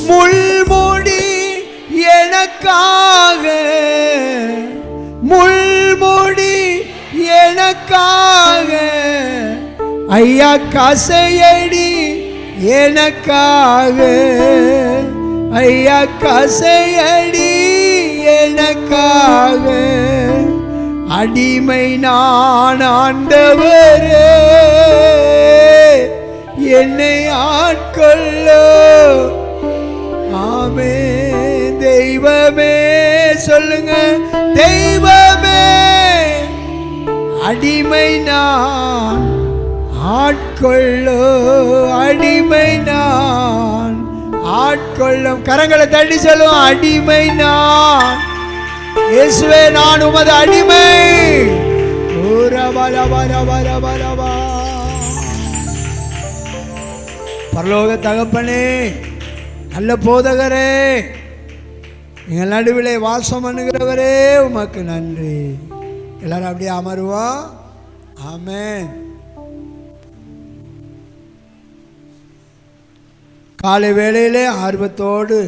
முள்முடி எனக்காக, முள்முடி எனக்காக, ஐயா கசையடி எனக்காக, ஐயா கசையடி எனக்காக, அடிமை நான் ஆண்டவரே என்னை ஆட்கொள்ள. ஆமே. தெய்வமே சொல்லுங்க, தெய்வமே அடிமை நான் ஆட்கொள்ள, அடிமை நான் ஆட்கொள்ளும். கரங்களை தட்டி சொல்லுவோம், அடிமை நான். இயேசுவே நான் உமது அடிமை. பரலோக தகப்பனே, நல்ல போதகரே, எங்கள் நடுவிலே வாசம் பண்ணுகிறவரே உமக்கு நன்றி. எல்லாரும் அப்படியே அமருவோம். ஆமென். காலை வேளையிலே ஆர்வத்தோடு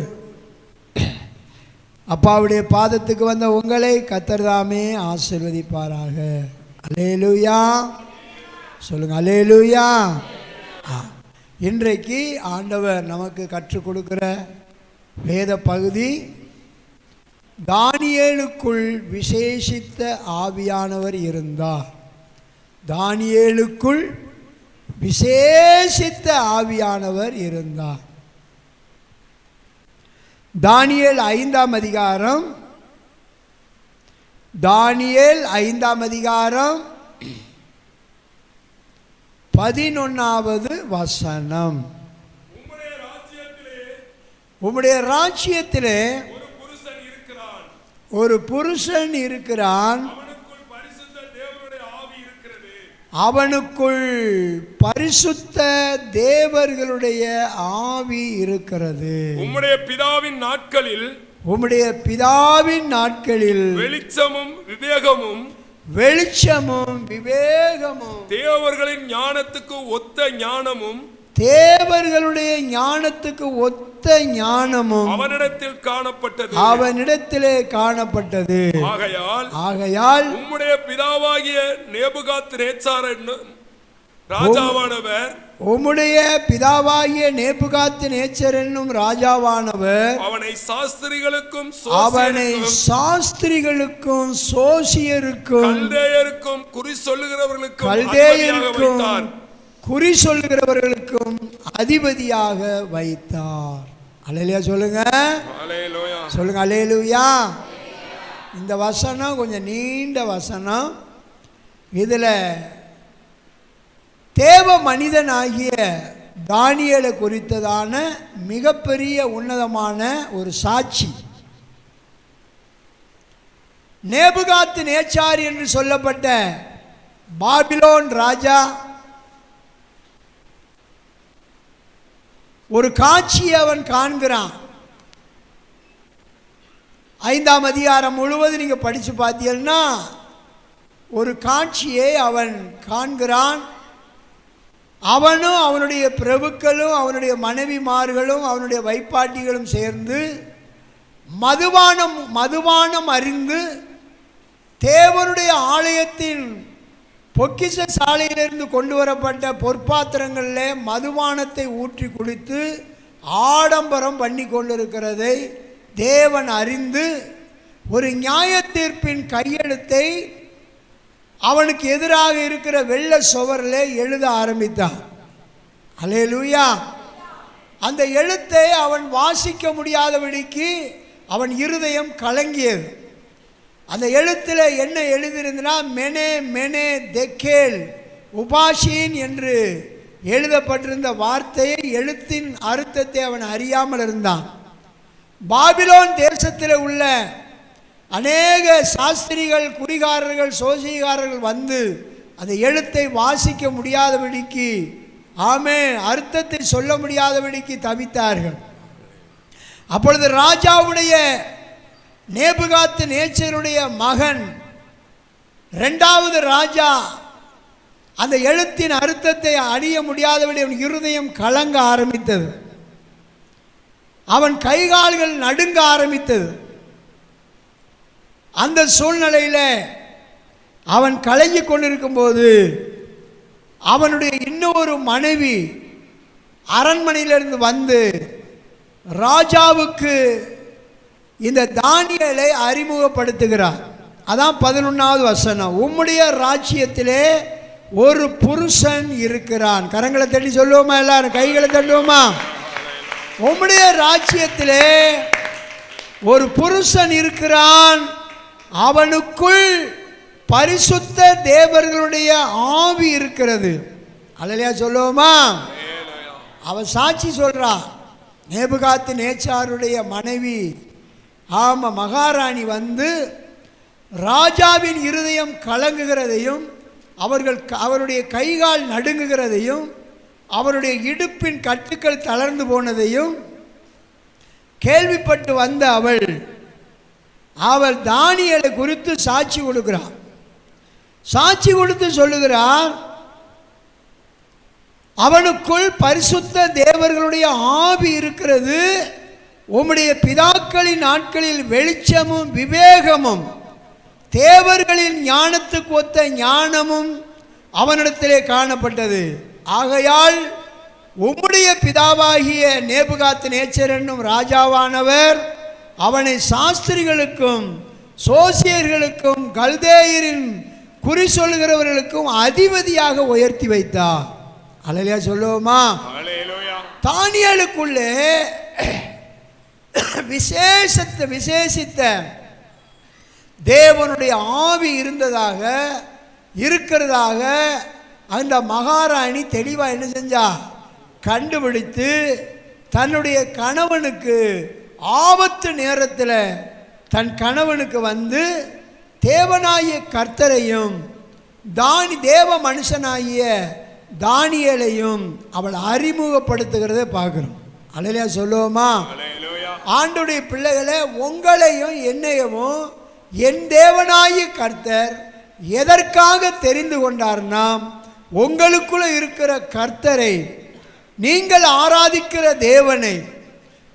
அப்பாவுடைய பாதத்துக்கு வந்த உங்களை கர்த்தர் தாமே ஆசீர்வதிப்பாராக. அல்லேலூயா சொல்லுங்க, அல்லேலூயா. இன்றைக்கு ஆண்டவர் நமக்கு கற்றுக் கொடுக்கிற வேத பகுதி, தானியேலுக்குள் விசேஷித்த ஆவியானவர் இருந்தார். தானியேலுக்குள் விசேஷித்த ஆவியானவர் இருந்தார். தானியேல் 5ஆம் அதிகாரம், தானியேல் 5ஆம் அதிகாரம் 11வது வசனம். உம்முடைய ராஜ்யத்திலே ஒரு புருஷன் இருக்கிறான், அவனுக்குள் பரிசுத்த தேவர்களுடைய ஆவி இருக்கிறது. உம்முடைய பிதாவின் நாட்களில், உம்முடைய பிதாவின் நாட்களில் வெளிச்சமும் விவேகமும், வெளிச்சமும் விவேகமும், தேவர்களின் ஞானத்துக்கு ஒத்த ஞானமும், தேவர்களுடைய ஞானத்துக்கு ஒத்த ஞானமும் அவனிடத்தில் காணப்பட்டது, அவனிடத்திலே காணப்பட்டது. ஆகையால் உம்முடைய பிதாவாகிய நேபுகாத்நேச்சார் என்னும் ராஜாவானவர், உம்முடைய பிதாவாகிய நேபுகாத்நேச்சர் என்னும் ராஜாவானவர் அவனை சாஸ்திரிகளுக்கும் சோசியருக்கும் கல்தேயருக்கும் குறி சொல்லுகிறவர்களுக்கும் அதிபதியாக வைத்தார். அல்லேலூயா சொல்லுங்க, சொல்லுங்க அல்லேலூயா. இந்த வசனம் கொஞ்சம் நீண்ட வசனம். இதில் தேவ மனிதனாகிய தானியேலை குறித்ததான மிகப்பெரிய உன்னதமான ஒரு சாட்சி. நேபுகாத்நேச்சார் என்று சொல்லப்பட்ட பாபிலோன் ராஜா ஒரு காட்சியை அவன் காண்கிறான். 5ஆம் அதிகாரம் முழுவதும் நீங்க படிச்சு பார்த்தீங்கன்னா ஒரு காட்சியை அவன் காண்கிறான். அவனும் அவனுடைய பிரபுக்களும் அவனுடைய மனைவிமார்களும் அவனுடைய வைப்பாட்டிகளும் சேர்ந்து மதுபானம் அறிந்து தேவனுடைய ஆலயத்தின் பொக்கிஷ சாலையிலிருந்து கொண்டு வரப்பட்ட பொற்பாத்திரங்களில் மதுபானத்தை ஊற்றி குடித்து ஆடம்பரம் பண்ணி கொண்டிருக்கிறதை தேவன் அறிந்து ஒரு நியாய தீர்ப்பின் கையெழுத்தை அவனுக்கு எதிராக இருக்கிற வெள்ள சுவரில் எழுத ஆரம்பித்தான். அல்லேலூயா. அந்த எழுத்தை அவன் வாசிக்க முடியாதபடிக்கு அவன் இருதயம் கலங்கியது. அந்த எழுத்தில் என்ன எழுதியிருந்தனா, மெனே மெனே தெக்கேல் உபாஷீன் என்று எழுதப்பட்டிருந்த வார்த்தையை, எழுத்தின் அர்த்தத்தை அவன் அறியாமல் இருந்தான். பாபிலோன் தேசத்தில் உள்ள அநேக சாஸ்திரிகள், குறிகாரர்கள், சோசிகாரர்கள் வந்து அந்த எழுத்தை வாசிக்க முடியாதபடிக்கு, அர்த்தத்தை சொல்ல முடியாதபடிக்கு தவித்தார்கள். அப்பொழுது ராஜாவுடைய நேபுகாத்நேச்சருடைய மகன் 2வது ராஜா அந்த எழுத்தின் அர்த்தத்தை அறிய முடியாதபடி அவன் இருதயம் கலங்க ஆரம்பித்தது. அவன் கைகால்கள் நடுங்க ஆரம்பித்தது. அந்த சூழ்நிலையில் அவன் கலங்கி கொண்டிருக்கும் போது அவனுடைய இன்னொரு மனைவி அரண்மனையிலிருந்து வந்து ராஜாவுக்கு இந்த தானியேலை அறிமுகப்படுத்துகிறார். அதான் 11வது வசனம். உம்முடைய ராஜ்யத்திலே ஒரு புருஷன் இருக்கிறான். கரங்களை தட்டி சொல்லுவோமா? எல்லாரும் கைகளை தட்டுவோமா? உம்முடைய ராஜ்யத்திலே ஒரு புருஷன் இருக்கிறான், அவனுக்குள் பரிசுத்த தேவர்களுடைய ஆவி இருக்கிறது. அல்லேலூயா சொல்லுவோமா? அவன் சாட்சி சொல்றா. நேபுகாத்து நேச்சாருடைய மனைவி மகாராணி வந்து ராஜாவின் இருதயம் கலங்குகிறதையும் அவருடைய கைகால் நடுங்குகிறதையும் அவருடைய இடுப்பின் கட்டுக்கள் தளர்ந்து போனதையும் கேள்விப்பட்டு வந்த அவள் தானியேலை குறித்து சாட்சி கொடுக்கிறார். சாட்சி கொடுத்து சொல்லுகிறார், அவனுக்குள் பரிசுத்த தேவர்களுடைய ஆவி இருக்கிறது, உம்முடைய பிதாக்களின் நாட்களில் வெளிச்சமும் விவேகமும் தேவர்களின் ஞானத்துக்கு ஒத்த ஞானமும் அவனிடத்திலே காணப்பட்டது. ஆகையால் உம்முடைய பிதாவாகிய நேபுகாத்து நேச்சர் என்னும் ராஜாவானவர் அவனை சாஸ்திரிகளுக்கும் சோசியர்களுக்கும் கல்தேயரின் குறி சொல்லுகிறவர்களுக்கும் அதிபதியாக உயர்த்தி வைத்தார். அல்லேலூயா சொல்லுவோமா? தானியேலுக்குள்ளே விசேஷித்த தேவனுடைய ஆவி இருக்கிறதாக அந்த மகாராணி தெளிவாக என்ன செஞ்சா? கண்டுபிடித்து தன்னுடைய கணவனுக்கு ஆபத்து நேரத்தில் தன் கணவனுக்கு வந்து தேவனாகிய கர்த்தரையும் தேவ மனுஷனாகிய தானியேலையும் அவள் அறிமுகப்படுத்துகிறதை பார்க்கிறோம். அல்லேலூயா சொல்லுவோமா? ஆண்டவருடைய பிள்ளைகளை, உங்களையும் என்னையும் என் தேவனாகிய கர்த்தர் எதற்காக தெரிந்து கொண்டார்னா, உங்களுக்குள்ள இருக்கிற கர்த்தரை, நீங்கள் ஆராதிக்கிற தேவனை,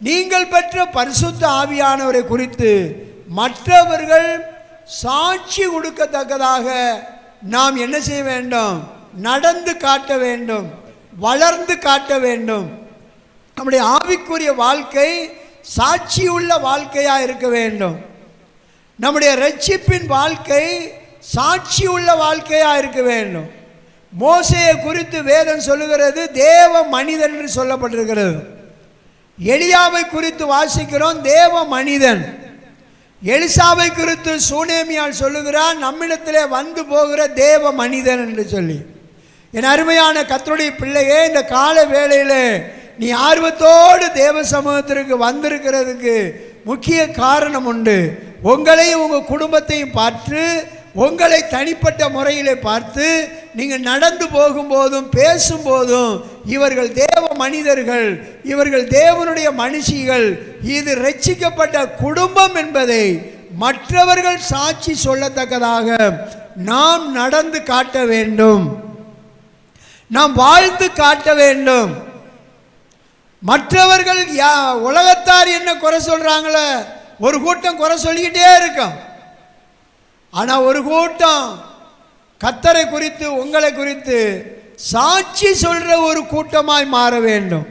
நீங்கள் பெற்ற பரிசுத்த ஆவியானவரை குறித்து மற்றவர்கள் சாட்சி கொடுக்கத்தக்கதாக நாம் என்ன செய்ய வேண்டும்? நடந்து காட்ட வேண்டும், வளர்ந்து காட்ட வேண்டும். நம்முடைய ஆவிக்குரிய வாழ்க்கை சாட்சியுள்ள வாழ்க்கையாக இருக்க வேண்டும். நம்முடைய ரட்சிப்பின் வாழ்க்கை சாட்சியுள்ள வாழ்க்கையாக இருக்க வேண்டும். மோசேயை குறித்து வேதம் சொல்லுகிறது தேவ மனிதன் என்று சொல்லப்பட்டிருக்கிறது. எலியாவை குறித்து வாசிக்கிறோம், தேவ மனிதன். எலிசாவை குறித்து சூனேமியால் சொல்லுகிறார், நம்மிடத்திலே வந்து போகிற தேவ மனிதன் என்று சொல்லி. என் அருமையான கர்த்தருடைய பிள்ளையே, இந்த கால வேளையில் நீ ஆர்வத்தோடு தேவ சமூகத்திற்கு வந்திருக்கிறதுக்கு முக்கிய காரணம் உண்டு. உங்களையும் உங்கள் குடும்பத்தையும் பார்த்து, உங்களை தனிப்பட்ட முறையிலே பார்த்து, நீங்கள் நடந்து போகும்போதும் பேசும்போதும் இவர்கள் தேவ மனிதர்கள், இவர்கள் தேவனுடைய மனுஷிகள், இது ரட்சிக்கப்பட்ட குடும்பம் என்பதை மற்றவர்கள் சாட்சி சொல்லத்தக்கதாக நாம் நடந்து காட்ட வேண்டும், நாம் வாழ்ந்து காட்ட வேண்டும். மற்றவர்கள் உலகத்தார் என்ன குறை சொல்றாங்களோ, ஒரு கூட்டம் குறை சொல்லிக்கிட்டே இருக்கும். ஆனால் ஒரு கூட்டம் கர்த்தரை குறித்து, உங்களை குறித்து சாட்சி சொல்ற ஒரு கூட்டமாய் மாற வேண்டும்.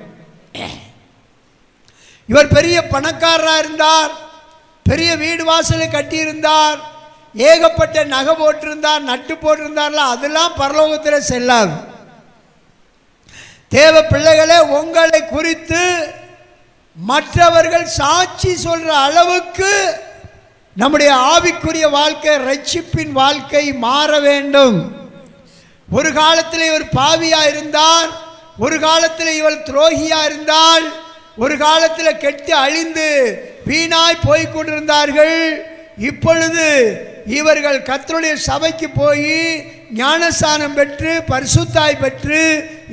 இவர் பெரிய பணக்காரராக இருந்தார், பெரிய வீடு வாசலை கட்டியிருந்தார், ஏகப்பட்ட நகை போட்டிருந்தார், நட்டு போட்டிருந்தார்ல, அதெல்லாம் பரலோகத்தில் செல்லாது. தேவ பிள்ளைகளே, உங்களை குறித்து மற்றவர்கள் சாட்சி சொல்ற அளவுக்கு நம்முடைய ஆவிக்குரிய வாழ்க்கை, ரட்சிப்பின் வாழ்க்கை மாற வேண்டும். ஒரு காலத்தில் இவர் பாவியா இருந்தார், ஒரு காலத்தில் இவள் துரோகியா இருந்தால், ஒரு காலத்தில் கெட்டு அழிந்து வீணாய் போய் கொண்டிருந்தார்கள். இப்பொழுது இவர்கள் கர்த்தருடைய சபைக்கு போய் ஞானஸ்நானம் பெற்று பரிசுத்தாய் பெற்று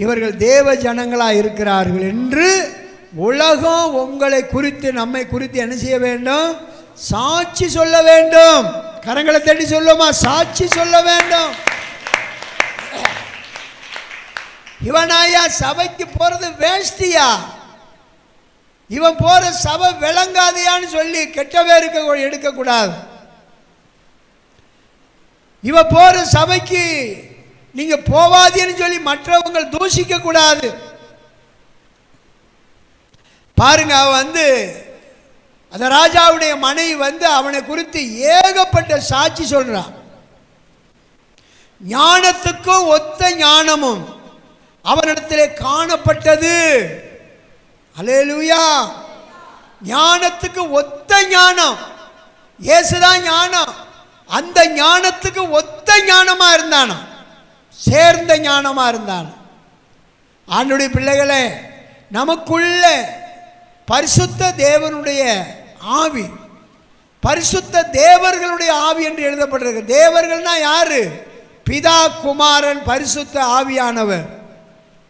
இவர்கள் தேவ ஜனங்களாக இருக்கிறார்கள் என்று உலகம் உங்களை குறித்து, நம்மை குறித்து என்ன செய்ய வேண்டும்? சாட்சி சொல்ல வேண்டும். கரங்களை தட்டி சொல்லுமா? சாட்சி சொல்ல வேண்டும். இவனாயா சபைக்கு போறது வேஸ்டியா? இவன் போற சபை விளங்காதையான்னு சொல்லி கெட்ட பேருக்கு எடுக்கக்கூடாது. இவ போற சபைக்கு நீங்க போவாதீன்னு சொல்லி மற்றவங்க தூஷிக்க கூடாது. பாருங்க, அவன் அந்த ராஜாவுடைய மனைவி அவனை குறித்து ஏகப்பட்ட சாட்சி சொல்றான். ஞானத்துக்கும் ஒத்த ஞானமும் அவனிடத்திலே காணப்பட்டது. அல்லேலூயா. ஞானத்துக்கு ஒத்த ஞானம், இயேசுதான் ஞானம். அந்த ஞானத்துக்கு ஒத்த ஞானமா இருந்தானா, சேர்ந்த ஞானமா இருந்தானா. ஆண்டவருடைய பிள்ளைகளே, நமக்குள்ள பரிசுத்த தேவனுடைய ஆவி, பரிசுத்த தேவர்களுடைய ஆவி என்று எழுதப்பட்டிருக்கு. தேவர்கள்னா யாரு? பிதா, குமாரன், பரிசுத்த ஆவியானவர்.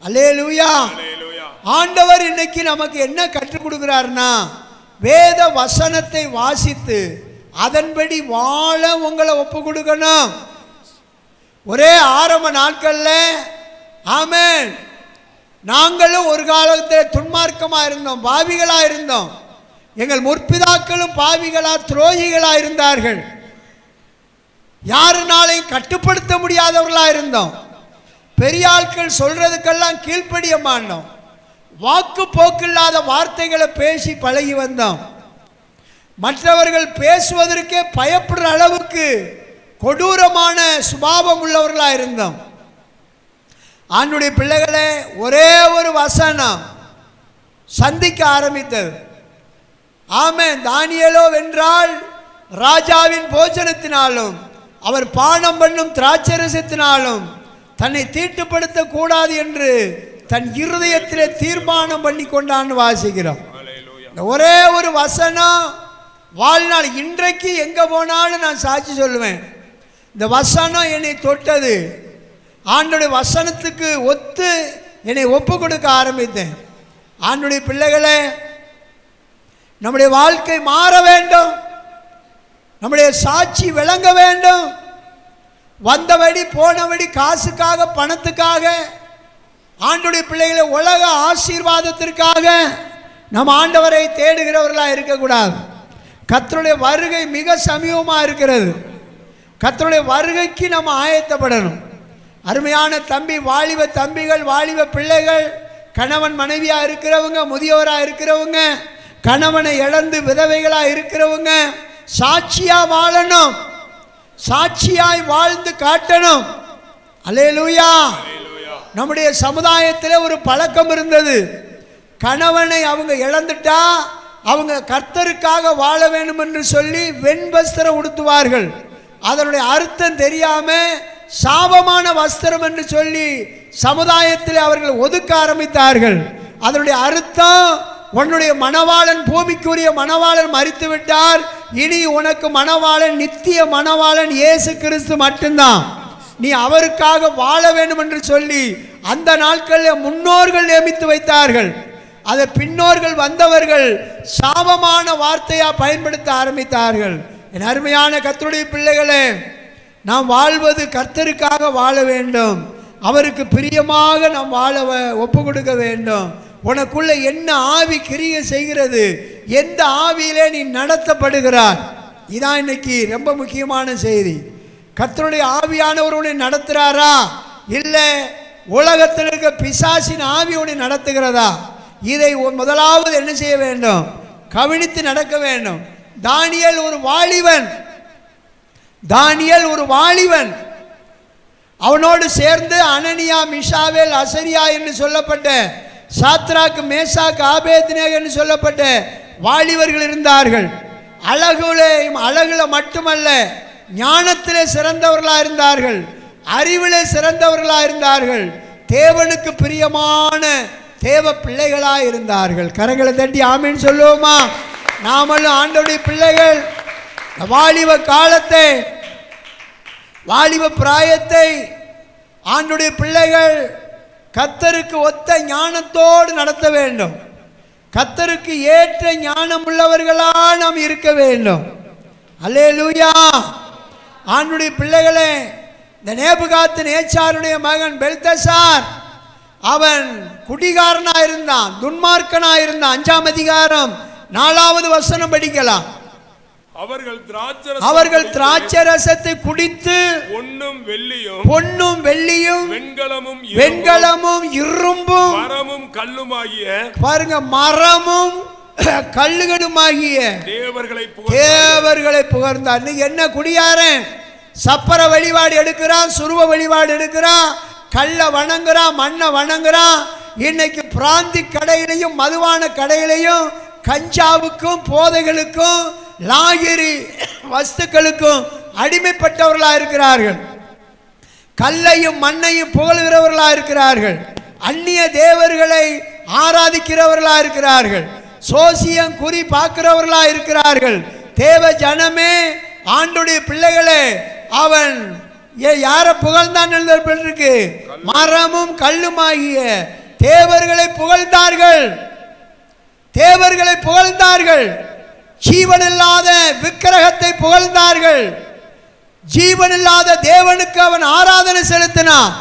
அல்லேலூயா. ஆண்டவர் இன்னைக்கு நமக்கு என்ன கற்றுக் கொடுக்கிறார்னா, வேத வசனத்தை வாசித்து அதன்படி வாழ உங்களை ஒப்பு கொடுக்கணும். ஒரே ஆரம்ப நாட்கள்ல ஆமென், நாங்களும் ஒரு காலத்தில் துன்மார்க்கமா இருந்தோம், பாவிகளா இருந்தோம். எங்கள் முற்பிதாக்களும் பாவிகளா, துரோகிகளா இருந்தார்கள். யாருனாலையும் கட்டுப்படுத்த முடியாதவர்களா இருந்தோம். பெரிய ஆட்கள் சொல்றதுக்கெல்லாம் கீழ்ப்படிய மாட்டோம். வாக்கு போக்கில்லாத வார்த்தைகளை பேசி பழகி வந்தோம். மற்றவர்கள் பேசுவதற்கே பயப்படுற அளவுக்கு கொடூரமான சுபாவம் உள்ளவர்களா இருந்தோம். ஆண்டவருடைய பிள்ளைகளே, ஒரே ஒரு வசனம் சந்திக்க ஆரம்பித்தது. ஆமென். தானியேலோ வென்றால் ராஜாவின் போஜனத்தினாலும் அவர் பானம் பண்ணும் திராட்சரசத்தினாலும் தன்னை தீட்டுப்படுத்த கூடாது என்று தன் இருதயத்திலே தீர்மானம் பண்ணி கொண்டான்னு வாசிக்கிறோம். ஒரே ஒரு வசனம் வாழ்நாள் இன்றைக்கு எங்க போனாலும் நான் சாட்சி சொல்லுவேன். இந்த வசனம் என்னை தொட்டது. ஆண்டவருடைய வசனத்துக்கு ஒத்து என்னை ஒப்பு கொடுக்க ஆரம்பித்தேன். ஆண்டவருடைய பிள்ளைகளே, நம்முடைய வாழ்க்கை மாற வேண்டும், நம்முடைய சாட்சி விளங்க வேண்டும். வந்தபடி போனபடி காசுக்காக, பணத்துக்காக, ஆண்டவருடைய பிள்ளைகளை உலக ஆசீர்வாதத்திற்காக நம்ம ஆண்டவரை தேடுகிறவர்களாக இருக்கக்கூடாது. கர்த்தருடைய வருகை மிக சமீபமாக இருக்கிறது. கர்த்தருடைய வருகைக்கு நம்ம ஆயத்தப்படணும். அருமையான தம்பி, வாலிப தம்பிகள், வாலிப பிள்ளைகள், கணவன் மனைவியாக இருக்கிறவங்க, முதியோராக இருக்கிறவங்க, கணவனை இழந்து விதவைகளாக இருக்கிறவங்க, சாட்சியாக வாழணும், சாட்சியாய் வாழ்ந்து காட்டணும். அல்லேலூயா. நம்முடைய சமுதாயத்தில் ஒரு பழக்கம் இருந்தது. கணவனை அவங்க இழந்துட்டா அவங்க கர்த்தருக்காக வாழ வேண்டும் என்று சொல்லி வெண்வஸ்திரம் உடுத்துவார்கள். அதனுடைய அர்த்தம் தெரியாம சாபமான வஸ்திரம் என்று சொல்லி சமுதாயத்தில் அவர்கள் ஒதுக்க ஆரம்பித்தார்கள். அதனுடைய அர்த்தம், உன்னுடைய மணவாளன், பூமிக்குரிய மணவாளன் மரித்து விட்டார், இனி உனக்கு மணவாளன், நித்திய மணவாளன் இயேசு கிறிஸ்து மட்டும்தான், நீ அவருக்காக வாழ வேண்டும் என்று சொல்லி அந்த நாட்களில் முன்னோர்கள் நியமித்து வைத்தார்கள். அதை பின்னோர்கள் வந்தவர்கள் சாபமான வார்த்தையா பயன்படுத்த ஆரம்பித்தார்கள். என் அருமையான கர்த்தருடைய பிள்ளைகளே, நாம் வாழ்வது கர்த்தருக்காக வாழ வேண்டும், அவருக்கு பிரியமாக நாம் வாழ ஒப்பு கொடுக்க வேண்டும். உனக்குள்ள என்ன ஆவி கிரியை செய்கிறது, எந்த ஆவியிலே நீ நடத்தப்படுகிறாய், இதான் இன்னைக்கு ரொம்ப முக்கியமான செய்தி. கர்த்தருடைய ஆவியானவர் உன்னை நடத்துகிறாரா, இல்லை உலகத்தில் இருக்க பிசாசின் ஆவி உன்னை நடத்துகிறதா? இதை முதலாவது என்ன செய்ய வேண்டும்? கவனித்து நடக்க வேண்டும். தானியேல் ஒரு வாலிபன், தானியேல் ஒரு வாலிபன். அவனோடு சேர்ந்து அனனியா, மிஷாவேல், அசரியா என்று சொல்லப்பட்ட, சாத்ராக், மேசாக், ஆபேத்நேகோ என்று சொல்லப்பட்ட வாலிபர்கள் இருந்தார்கள். அழகுல மட்டுமல்ல, ஞானத்திலே சிறந்தவர்களாக இருந்தார்கள், அறிவிலே சிறந்தவர்களாக இருந்தார்கள், தேவனுக்கு பிரியமான தேவ பிள்ளைகளாக இருந்தார்கள். கரங்களை தட்டி ஆமீன் சொல்லுவோமா? நாமளும் ஆண்டவருடைய பிள்ளைகள். வாலிப காலத்தை, வாலிப பிராயத்தை ஆண்டவருடைய பிள்ளைகள் கர்த்தருக்கு ஒத்த ஞானத்தோடு நடத்த வேண்டும். கர்த்தருக்கு ஏற்ற ஞானம் உள்ளவர்களா நாம் இருக்க வேண்டும். அல்லேலூயா. ஆண்டவருடைய பிள்ளைகளே, இந்த நேபுகாத்நேச்சாருடைய மகன் பெல்தசார் அவன் குடிகாரனா இருந்தான், துன்மார்க்கனா இருந்தான். 5ஆம் அதிகாரம் 4வது வசனம் படிக்கலாம். அவர்கள் திராட்சை ரசத்தை குடித்து பொன்னும் வெள்ளியும் வெண்கலமும் இரும்பும் மரமும் கல்லுமாகிய, பாருங்க, மரமும் கல்லுகளுமாகிய தேவர்களை புகழ்ந்தார். இன்னைக்கு என்ன குடியாரன்? சப்பர வழிபாடு எடுக்கிறான், சுருவ வழிபாடு எடுக்கிறான், கல்ல வணங்குறான், மண்ணை வணங்குறான். இன்னைக்கு பிராந்தி கடையிலையும் மதுவான கடையிலையும் கஞ்சாவுக்கும் போதைகளுக்கும் லாகிரி வஸ்துக்களுக்கும் அடிமைப்பட்டவர்களாக இருக்கிறார்கள். கல்லையும் மண்ணையும் புகழ்கிறவர்களாக இருக்கிறார்கள். அந்நிய தேவர்களை ஆராதிக்கிறவர்களாக இருக்கிறார்கள். சோசியம் குறி பார்க்கிறவர்களாக இருக்கிறார்கள். தேவ ஜனமே, ஆண்டுடைய பிள்ளைகளே, அவன் யாரை புகழ்ந்தான் எழுதப்பட்டிருக்கு? மரமும் கல்லுமாகிய தேவர்களை புகழ்ந்தார்கள். தேவர்களை புகழ்ந்தார்கள். ஜீவனில்லாத விக்கிரகத்தை புகழ்ந்தார்கள். ஜீவனில்லாத தேவனுக்கு அவன் ஆராதனை செலுத்தினான்.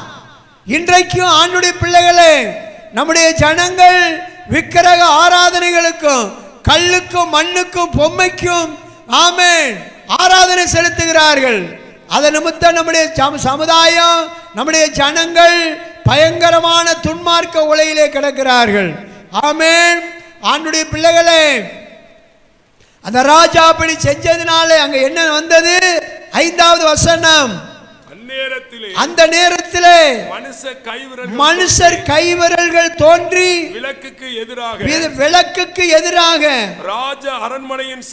இன்றைக்கும் ஆண்டுடைய பிள்ளைகளே, நம்முடைய ஜனங்கள் விக்கிரக ஆராதனைகளுக்கும் கல்லுக்கும் மண்ணுக்கும் பொம்மைக்கும் ஆமென் ஆராதனை செலுத்துகிறார்கள். அதன் நிமித்தம் நம்முடைய சமுதாயம், நம்முடைய ஜனங்கள் பயங்கரமான துன்மார்க்க உலையிலே கிடக்கிறார்கள். ஆமென். ஆண்டுடைய பிள்ளைகளே, அந்த ராஜா அப்படி செஞ்சதுனாலே அங்க என்ன வந்தது? 5வது வசனம், அந்த நேரத்திலே மனுஷர் கைவிரல்கள் தோன்றி விளக்குக்கு எதிராக ராஜ அரண்மனையின்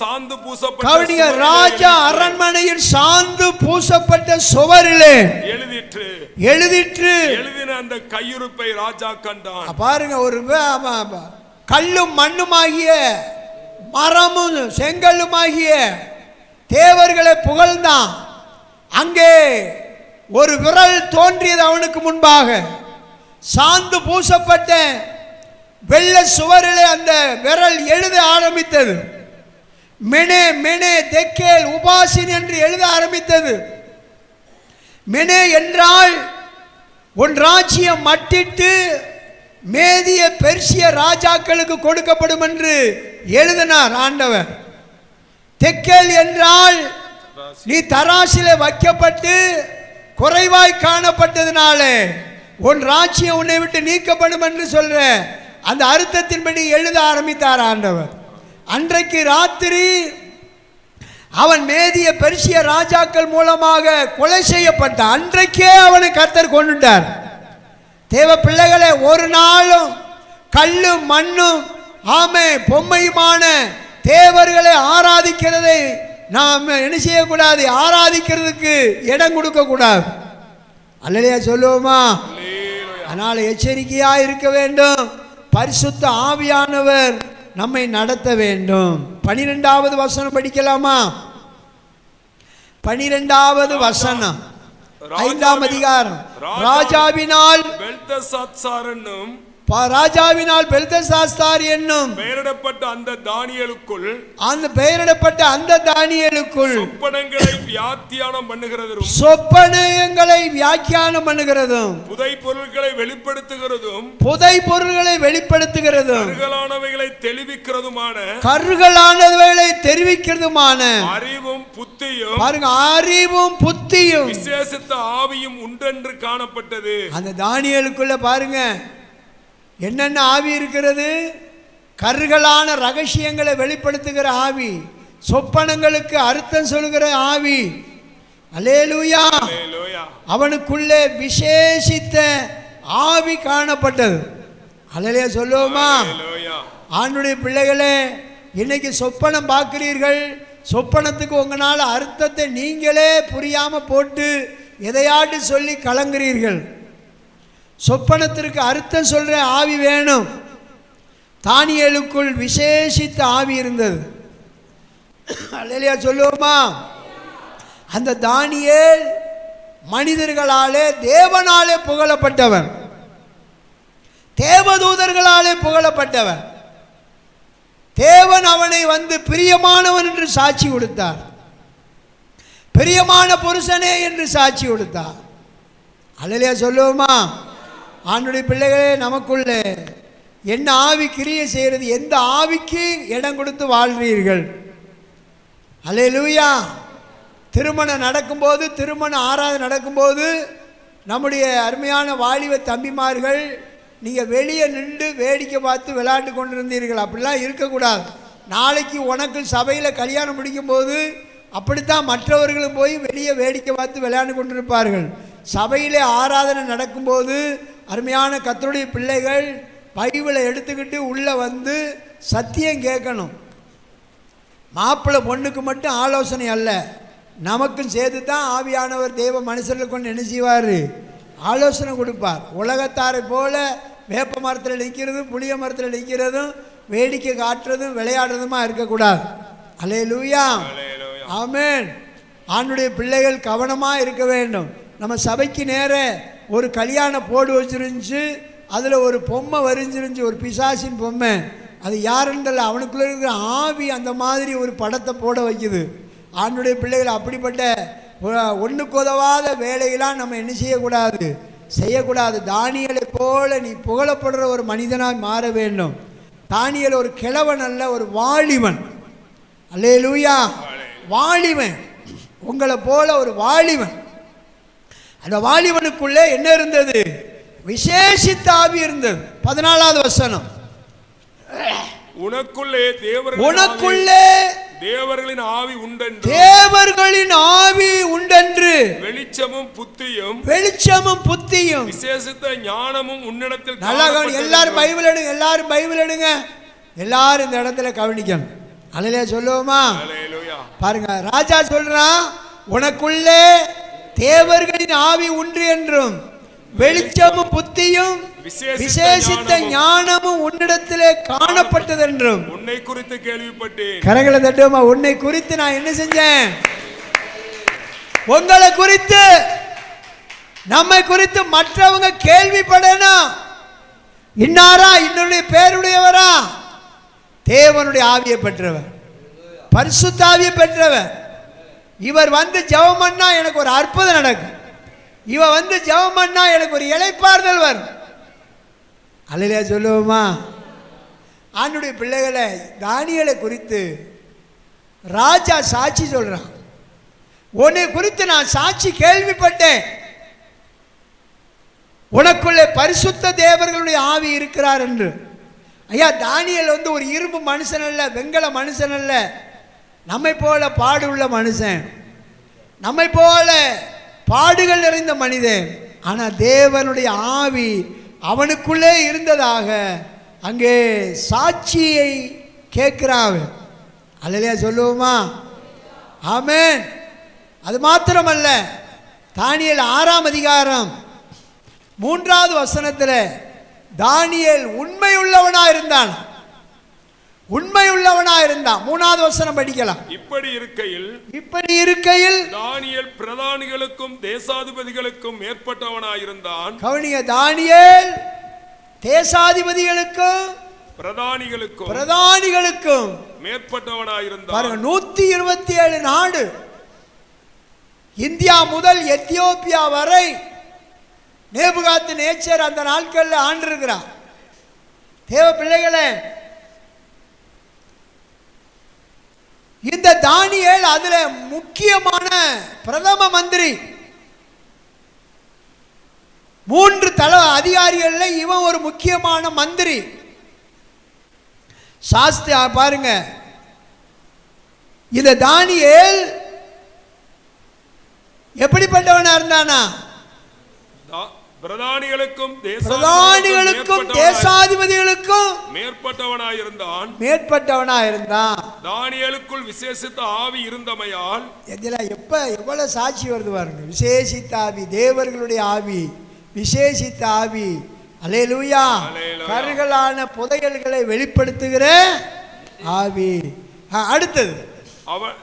சாந்து பூசப்பட்ட சுவரிலே எழுதின அந்த கையிருப்பை ராஜா கண்டான். பாருங்க, ஒரு கல்லும் மண்ணுமாகிய மரமும் செங்கல்லுமாகிய தேவர்களை புகழ்ந்தான். அங்கே ஒரு விரல் தோன்றியது அவனுக்கு முன்பாக. சாந்து பூசப்பட்ட வெள்ள சுவரிலே அந்த விரல் எழுத ஆரம்பித்தது. மெனே மெனே தெக்கேல் உபாசின் என்று எழுத ஆரம்பித்தது. மெனே என்றால் உன் ராஜ்யம் மட்டிட்டு மேதிய பெர்சிய ராஜாக்களுக்கு கொடுக்கப்படும் என்று எழுதினார் ஆண்டவர். தெக்கேல் என்றால் நீ தராசிலே வைக்கப்பட்டு குறைவாய் காணப்பட்டதினாலே உன் ராஜ்யம் உன்னை விட்டு நீக்கப்படும் என்று சொல்ற அந்த அர்த்தத்தின்படி எழுத ஆரம்பித்தார் ஆண்டவர். அன்றைக்கு ராத்திரி அவன் மேதிய பெர்சிய ராஜாக்கள் மூலமாக கொலை செய்யப்பட்டான். அன்றைக்கே அவனை கர்த்தர் கொண்டுட்டார். தேவ பிள்ளைகளே, ஒரு நாளும் கல்லும் மண்ணும் ஆமே பொம்மையுமான தேவர்களை ஆராதிக்கிறதை நாம் என்ன செய்யக்கூடாது? ஆராதிக்கிறதுக்கு இடம் கொடுக்க கூடாது. அல்லேலூயா சொல்லுவோமா? அதனால எச்சரிக்கையா இருக்க வேண்டும். பரிசுத்த ஆவியானவர் நம்மை நடத்த வேண்டும். 12வது வசனம் படிக்கலாமா? 12வது வசனம் 5ஆம் அதிகாரம். ராஜாவினால் பெல்தசாத்சார் என்னும் பெயரிடப்பட்ட அந்த தானியேலுக்குள் சொப்பனங்களை வியாக்கியானம் பண்ணுகிறதும் புதை பொருள்களை வெளிப்படுத்துகிறதும் கருகலானவைகளை தெரிவிக்கிறதுமான அறிவும் புத்தியும் விசேஷித்த ஆவியும் உண்டென்று காணப்பட்டது. அந்த தானியேலுக்குள்ள பாருங்க என்னென்ன ஆவி இருக்கிறது? கருகலான ரகசியங்களை வெளிப்படுத்துகிற ஆவி, சொப்பனங்களுக்கு அர்த்தம் சொல்லுகிற ஆவி. அல்லேலூயா. அவனுக்குள்ளே விசேஷித்த ஆவி காணப்பட்டது. அல்லேலூயா சொல்லுவோமா? ஆண்டுடைய பிள்ளைகளே, இன்னைக்கு சொப்பனம் பார்க்கிறீர்கள். சொப்பனத்துக்கு உங்களால் அர்த்தத்தை நீங்களே புரியாம போட்டு எதையாட்டு சொல்லி கலங்குறீர்கள். சொப்பனத்திற்கு அர்த்தம் சொல்ற ஆவி வேணும். தானியேலுக்குள் விசேஷித்த ஆவி இருந்தது. அல்லேலூயா சொல்லுவோமா? அந்த தானியேல் மனிதர்களாலே தேவனாலே புகழப்பட்டவன், தேவதூதர்களாலே புகழப்பட்டவன். தேவன் அவனை வந்து பிரியமானவன் என்று சாட்சி கொடுத்தார். பிரியமான புருஷனே என்று சாட்சி கொடுத்தார். அல்லேலூயா சொல்லுவோமா? ஆண்டுடைய பிள்ளைகளே, நமக்குள்ளே என்ன ஆவி கிரியை செய்கிறது? எந்த ஆவிக்கு இடம் கொடுத்து வாழ்றீர்கள்? அல்லேலூயா. திருமணம் நடக்கும்போது, திருமண ஆராதனை நடக்கும்போது நம்முடைய அருமையான வாலிப தம்பிமார்கள் நீங்கள் வெளியே நின்று வேடிக்கை பார்த்து விளையாட்டு கொண்டு இருந்தீர்கள். அப்படிலாம் இருக்கக்கூடாது. நாளைக்கு உனக்கு சபையில் கல்யாணம் முடிக்கும்போது அப்படித்தான் மற்றவர்களும் போய் வெளியே வேடிக்கை பார்த்து விளையாண்டு கொண்டிருப்பார்கள். சபையிலே ஆராதனை நடக்கும்போது அருமையான கர்த்தருடைய பிள்ளைகள் பைபிளை எடுத்துக்கிட்டு உள்ளே வந்து சத்தியம் கேட்கணும். மாப்பிள்ளை பொண்ணுக்கு மட்டும் ஆலோசனை அல்ல, நமக்கும் சேர்த்து தான் ஆவியானவர் தேவ மனுஷர்களுக்கு கொண்டு என்ன செய்வார்? ஆலோசனை கொடுப்பார். உலகத்தாரை போல வேப்ப மரத்தில் நிற்கிறதும் புளிய மரத்தில் நிற்கிறதும் வேடிக்கை காட்டுறதும் விளையாடுறதுமா இருக்கக்கூடாது. அல்லேலூயா, ஆமென். ஆண்டுடைய பிள்ளைகள் கவனமாக இருக்க வேண்டும். நம்ம சபைக்கு நேர ஒரு கல்யாண போடு வச்சிருந்துச்சு, அதில் ஒரு பொம்மை வரைஞ்சிருந்துச்சு, ஒரு பிசாசின் பொம்மை. அது யாருன்னு தெரியல, அவனுக்குள்ளே இருக்கிற ஆவி அந்த மாதிரி ஒரு படத்தை போட வைக்குது. ஆண்டுடைய பிள்ளைகள் அப்படிப்பட்ட ஒன்றுக்கு உதவாத வேலையெல்லாம் நம்ம என்ன செய்யக்கூடாது? செய்யக்கூடாது. தானியலை போல நீ புகழப்படுற ஒரு மனிதனாக மாற வேண்டும். தானியல் ஒரு கிழவன் அல்ல, ஒரு வாலிபன். அல்லேலூயா, வாலிபன். உங்களை போல ஒரு வாலிபன். அந்த வாலிபனுக்குள்ளே என்ன இருந்தது? விசேஷித்த ஆவி இருந்தது. 14வது வசனம், உனக்குள்ளே தேவர்களின் ஆவி உண்டென்று, தேவர்களின் ஆவி உண்டென்று, வெளிச்சமும் புத்தியும் விசேஷித்த ஞானமும் உன்னிடத்தில். நல்லா எல்லாரும் பைபிள் எடுங்க, எல்லாரும் பைபிள் எடுங்க, எல்லாரும் இந்த இடத்துல கவனிக்கணும். அல்லேலூயா சொல்லுவோமா? பாருங்க, ராஜா சொல்றான், உனக்குள்ளே தேவர்களின் ஆவி உண்டு என்றும் வெளிச்சமும் புத்தியும் விசேஷித்த ஞானமும் உன்னிடத்திலே காணப்பட்டது என்றும் உன்னை குறித்து கேள்விப்பட்டேன். கரங்களை தட்டுவோமா? உன்னை குறித்து நான் என்ன செஞ்சேன்? உங்களை குறித்து, நம்மை குறித்து மற்றவங்க கேள்விப்படணும். இன்னாரா, இன்னொரு பேருடையவரா? தேவனுடைய ஆவியை பெற்றவர், பரிசுத்த ஆவியை பெற்றவர். இவர் வந்து ஜெபம் பண்ணா எனக்கு ஒரு அற்புதம் நடக்கும். இவ வந்து ஜெபம் பண்ணா எனக்கு ஒரு இளைப்பாறுதல் வரும். அல்லேலூயா சொல்லுவோமா? ஆண்டுடைய பிள்ளைகளை, தானியேலை குறித்து ராஜா சாட்சி சொல்றான். உன்னை குறித்து நான் சாட்சி கேள்விப்பட்டேன். உனக்குள்ளே பரிசுத்த தேவர்களுடைய ஆவி இருக்கிறார் என்று. ஐயா, தானியேல் வந்து ஒரு இரும்பு மனுஷன் அல்ல, வெங்கல மனுஷன் அல்ல. நம்மை போல பாடுள்ள மனுஷன், நம்மை போல பாடுகள் நிறைந்த மனிதன். ஆனால் தேவனுடைய ஆவி அவனுக்குள்ளே இருந்ததாக அங்கே சாட்சியை கேட்கிறான். அல்லேலூயா சொல்லுவோமா? ஆமென். அது மாத்திரமல்ல, தானியேல் 6ஆம் அதிகாரம் 3வது வசனத்தில் தானியேல் உண்மையுள்ளவனா இருந்தான். உண்மையுள்ளவனா இருந்தான். 3வது வசனம் படிக்கலாம். இப்படி இருக்கையில் தானியேல் பிரதானிகளுக்கும் தேசாதிபதிகளுக்கும் மேற்பட்டவனாயிருந்தான். கவனிங்க, தானியேல் தேசாதிபதிகளுக்கும் பிரதானிகளுக்கும் மேற்பட்டவனாயிருந்தான். பாருங்க, 127 நாடு, இந்தியா முதல் எத்தியோப்பியா வரை நேபுகாத்து நேச்சர் அந்த நாட்களில் ஆண்டிருக்கிறார். தேவ பிள்ளைகளே, இந்த தானியேல் அதுல முக்கியமான பிரதம மந்திரி. 3 தல அதிகாரிகள்ல இவன் ஒரு முக்கியமான மந்திரி. சாஸ்திரி பாருங்க, இந்த தானியேல் எப்படிப்பட்டவனா இருந்தானா? பிரதானிகளுக்கும் தேசாதிபதிகளுக்கும் மேற்பட்டவனாயிருந்தான். தானியேலுக்குள் விசேஷித்த ஆவி இருந்தமையால். எவ்வளவு சாட்சி வருது பாருங்க. விசேஷித்த ஆவி, தேவர்களுடைய ஆவி, விசேஷித்த ஆவி. அல்லேலூயா. கருகலான புதையல்களை வெளிப்படுத்துகிற ஆவி. அடுத்தது, அவன்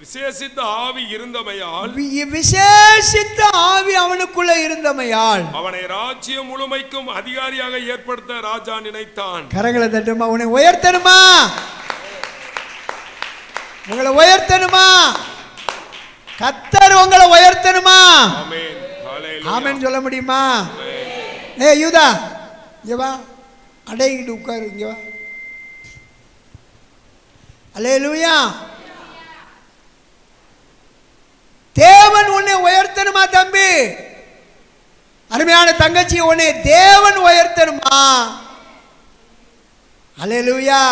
விசேஷித்த ஆவி இருந்தமையால், விசேஷித்த ஆவி அவனுக்குள்ள இருந்தமையால் அவனை ராஜ்யம் முழுமைக்கும் அதிகாரியாக ஏற்படுத்த ராஜா நினைத்தான். கரங்களை தட்டுமா? உன்னை உயர்த்தணுமா? உங்களை உயர்த்தணுமா? கர்த்தர் உங்களை உயர்த்தணுமா? ஆமென். ஆமென் சொல்ல முடியுமா? யூதா இங்க வா, அடைகிட்டு உட்காரு, இங்க வா. அல்லேலூயா. தேவன் உன்னை உயர்த்தணுமா தம்பி? அருமையான தங்கச்சி, உன்னை தேவன் உயர்த்தணுமா? அல்லேலூயா.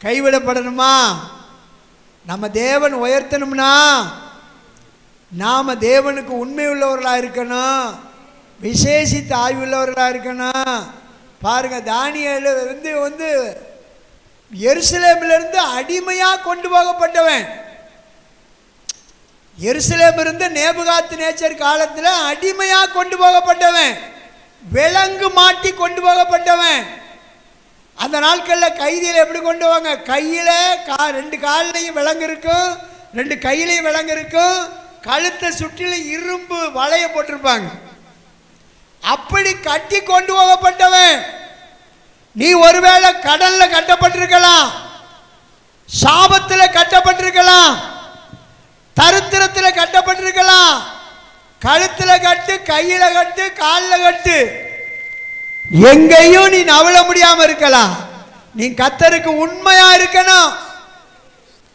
கைவிடப்படணுமா? நம்ம தேவன் உயர்த்தணும்னா நாம தேவனுக்கு உண்மை உள்ளவர்களாக இருக்கணும், விசேஷித்த ஆய்வுள்ளவர்களாக இருக்கணும். பாருங்க, தானியேல் வந்து எருசலேமிலிருந்து அடிமையாக கொண்டு போகப்பட்டவன். எருசலேம் இருந்து நேபுகாத் நேச்சர் காலத்தில் அடிமையாக கொண்டு போகப்பட்டவன், விலங்கு மாட்டி கொண்டு போகப்பட்டவன். அந்த நாட்களில் கைதியில் எப்படி கொண்டு போவாங்க? கையில் ரெண்டு காலிலையும் விலங்கு இருக்கும், ரெண்டு கையிலையும் விலங்கு இருக்கும், கழுத்தை சுற்றிலும் இரும்பு வளைய போட்டிருப்பாங்க. அப்படி கட்டி கொண்டு போகப்பட்டவன். நீ ஒருவேளை கடல்ல கட்டப்பட்டிருக்கலாம், சாபத்தில் கட்டப்பட்டிருக்கலாம், தரித்திரத்தில் கட்டப்பட்டிருக்கலாம். கழுத்தில் கட்டு, கையில கட்டு, காலில் கட்டு, எங்கேயும் நீ நவள முடியாம இருக்கலாம். நீ கர்த்தருக்கு உண்மையா இருக்கணும்.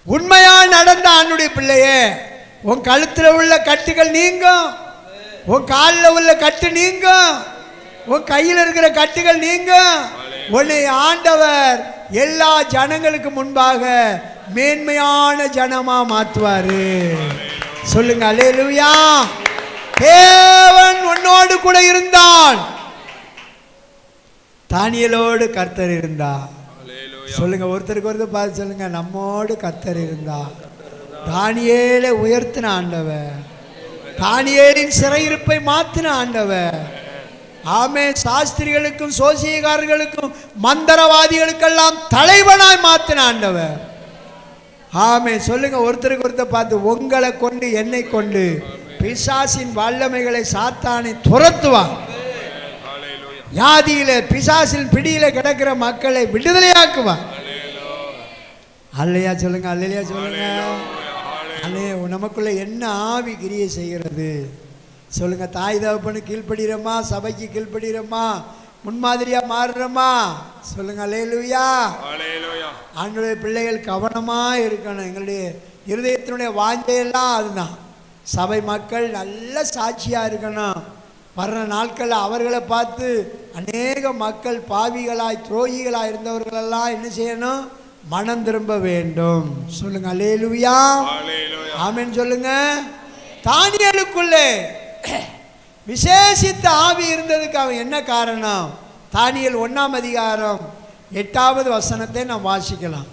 உண்மையா நடந்த ஆண்டுடைய பிள்ளையே, உன் கழுத்தில் உள்ள கட்டுகள் நீங்கும், உன் காலில் உள்ள கட்டு நீங்கும், உன் கையில் இருக்கிற கட்டுகள் நீங்கும். உன்னை ஆண்டவர் எல்லா ஜனங்களுக்கு முன்பாக மேன்மையான ஜனமா மாற்றுவாரு. சொல்லுங்க அல்லேலூயா. தேவன் உன்னோடு கூட இருந்தான். தானியேலோடு கர்த்தர் இருந்தார். சொல்லுங்க, ஒருத்தருக்கு ஒருத்தர் பார்த்து சொல்லுங்க, நம்மோடு கர்த்தர் இருந்தார். தானியேலை உயர்த்தின ஆண்டவர், தானியேலின் சிறையிருப்பை மாற்றின ஆண்டவர். ஆமே. சாஸ்திரிகளுக்கும் சோசியக்காரர்களுக்கும் மந்திரவாதிகளுக்கெல்லாம் தலைவனாய் மாற்றின ஆண்டவர். ஆமே. சொல்லுங்க, ஒருத்தருக்கு ஒருத்தர் பார்த்து, உங்களை கொண்டு என்னை கொண்டு பிசாசின் வல்லமைகளை சாத்தானை துரத்துவான். வியாதியில பிசாசின் பிடியில கிடக்கிற மக்களை விடுதலையாக்குவான். அல்லையா சொல்லுங்க, அல்லையா சொல்லுங்க. அல்லே, நமக்குள்ள என்ன ஆவி கிரியை செய்கிறது? சொல்லுங்க. தாய் தகப்பனு கீழ்ப்படுகிறோமா? சபைக்கு கீழ்ப்படுகிறோமா? முன்மாதிரியா மாறுறோமா? சொல்லுங்க அல்லேலூயா. ஆண்டவருடைய பிள்ளைகள் கவனமா இருக்கணும். எங்களுடைய இருதயத்தினுடைய வாஞ்சையெல்லாம் அதுதான். சபை மக்கள் நல்ல சாட்சியா இருக்கணும். வர்ற நாட்களில் அவர்களை பார்த்து அநேக மக்கள் பாவிகளாய் துரோகிகளாய் இருந்தவர்களெல்லாம் என்ன செய்யணும்? மனம் திரும்ப வேண்டும். சொல்லுங்க அல்லேலூயா. ஆமென் சொல்லுங்க. தானியேலுக்குள்ளே விசேஷித்த ஆவி இருந்ததுக்கு அவன் என்ன காரணம்? தானியேல் 1ஆம் அதிகாரம் 8வது வசனத்தை நாம் வாசிக்கலாம்.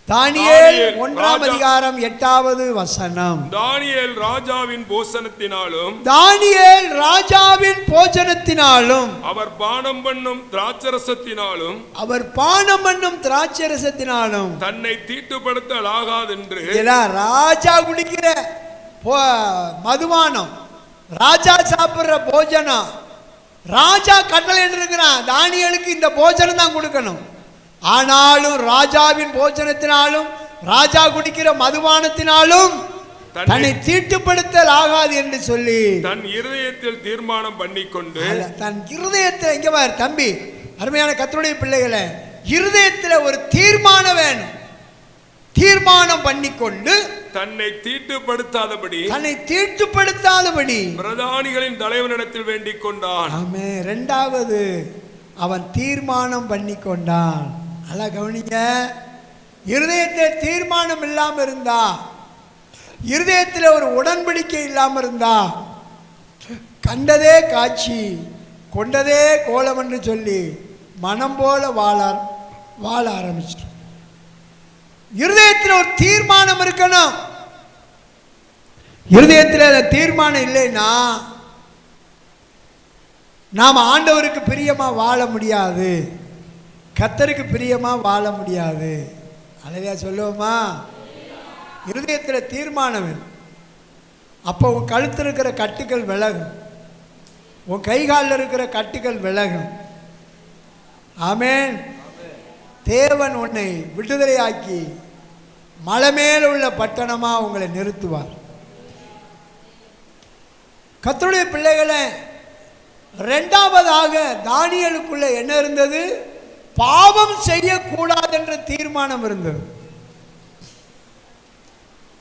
தானியேல் 1ஆம் அதிகாரம் 8வது வசனம். தானியேல் ராஜாவின் போசனத்தினாலும், தானியேல் ராஜாவின் போஜனத்தினாலும், அவர் பானம் பண்ணும் திராட்சரசத்தினாலும், அவர் பானம் பண்ணும் திராட்சரசத்தினாலும் தன்னை தீட்டுப்படுத்தல் ஆகாதென்று. ராஜா குடிக்கிற மதுபானம், ராஜா சாப்பிடுற போஜனம், ராஜா கட்டளை இருக்கிறான், தானியேலுக்கு இந்த போஜனம் தான் கொடுக்கணும். ஆனாலும் ராஜாவின் போஜனத்தினாலும் ராஜா குடிக்கிற மதுபானத்தினாலும் தன்னை தீட்டுப்படுத்தல் ஆகாது என்று சொல்லி தன் இருதயத்தில் தீர்மானம் பண்ணிக்கொண்டு, தன் இருதயத்தில், இங்க பார் தம்பி, அருமையான கர்த்தருடைய பிள்ளைகளை, இருதயத்தில் ஒரு தீர்மானம் வேணும். தீர்மானம் பண்ணிக்கொண்டு தன்னை தீட்டுப்படுத்தாதபடி, தன்னை தீட்டுப்படுத்தாதபடி பிரதானிகளின் தலைவனிடத்தில் வேண்டிக் கொண்டான். ஆமே. இரண்டாவது, அவன் தீர்மானம் பண்ணி கொண்டான். நல்லா கவனிங்க. இருதயத்தில் தீர்மானம் இல்லாமல் இருந்தா, இருதயத்தில் ஒரு உடன்படிக்கை இல்லாமல் இருந்தா, கண்டதே காட்சி கொண்டதே கோலம் என்று சொல்லி மனம் போல வாழ ஆரம்பிச்சிடும். இருதயத்தில் ஒரு தீர்மானம் இருக்கணும். இருதயத்தில் அந்த தீர்மானம் இல்லைன்னா நாம் ஆண்டவருக்கு பிரியமா வாழ முடியாது, கர்த்தருக்கு பிரியமா வாழ முடியாது. அல்லையா சொல்லுவோமா? இருதயத்தில் தீர்மானம் வேணும். அப்போ உன் கழுத்தில் இருக்கிற கட்டுகள் விலகும், உன் கை காலில் இருக்கிற கட்டுகள் விலகும். ஆமென். தேவன் உன்னை விடுதலையாக்கி மலை மேல் உள்ள பட்டணமா உங்களை நிறுத்துவார். கர்த்தருடைய பிள்ளைகளை, இரண்டாவதாக தானியேலுக்குள்ள என்ன இருந்தது? பாவம் செய்யக்கூடாது என்ற தீர்மானம் இருந்தது.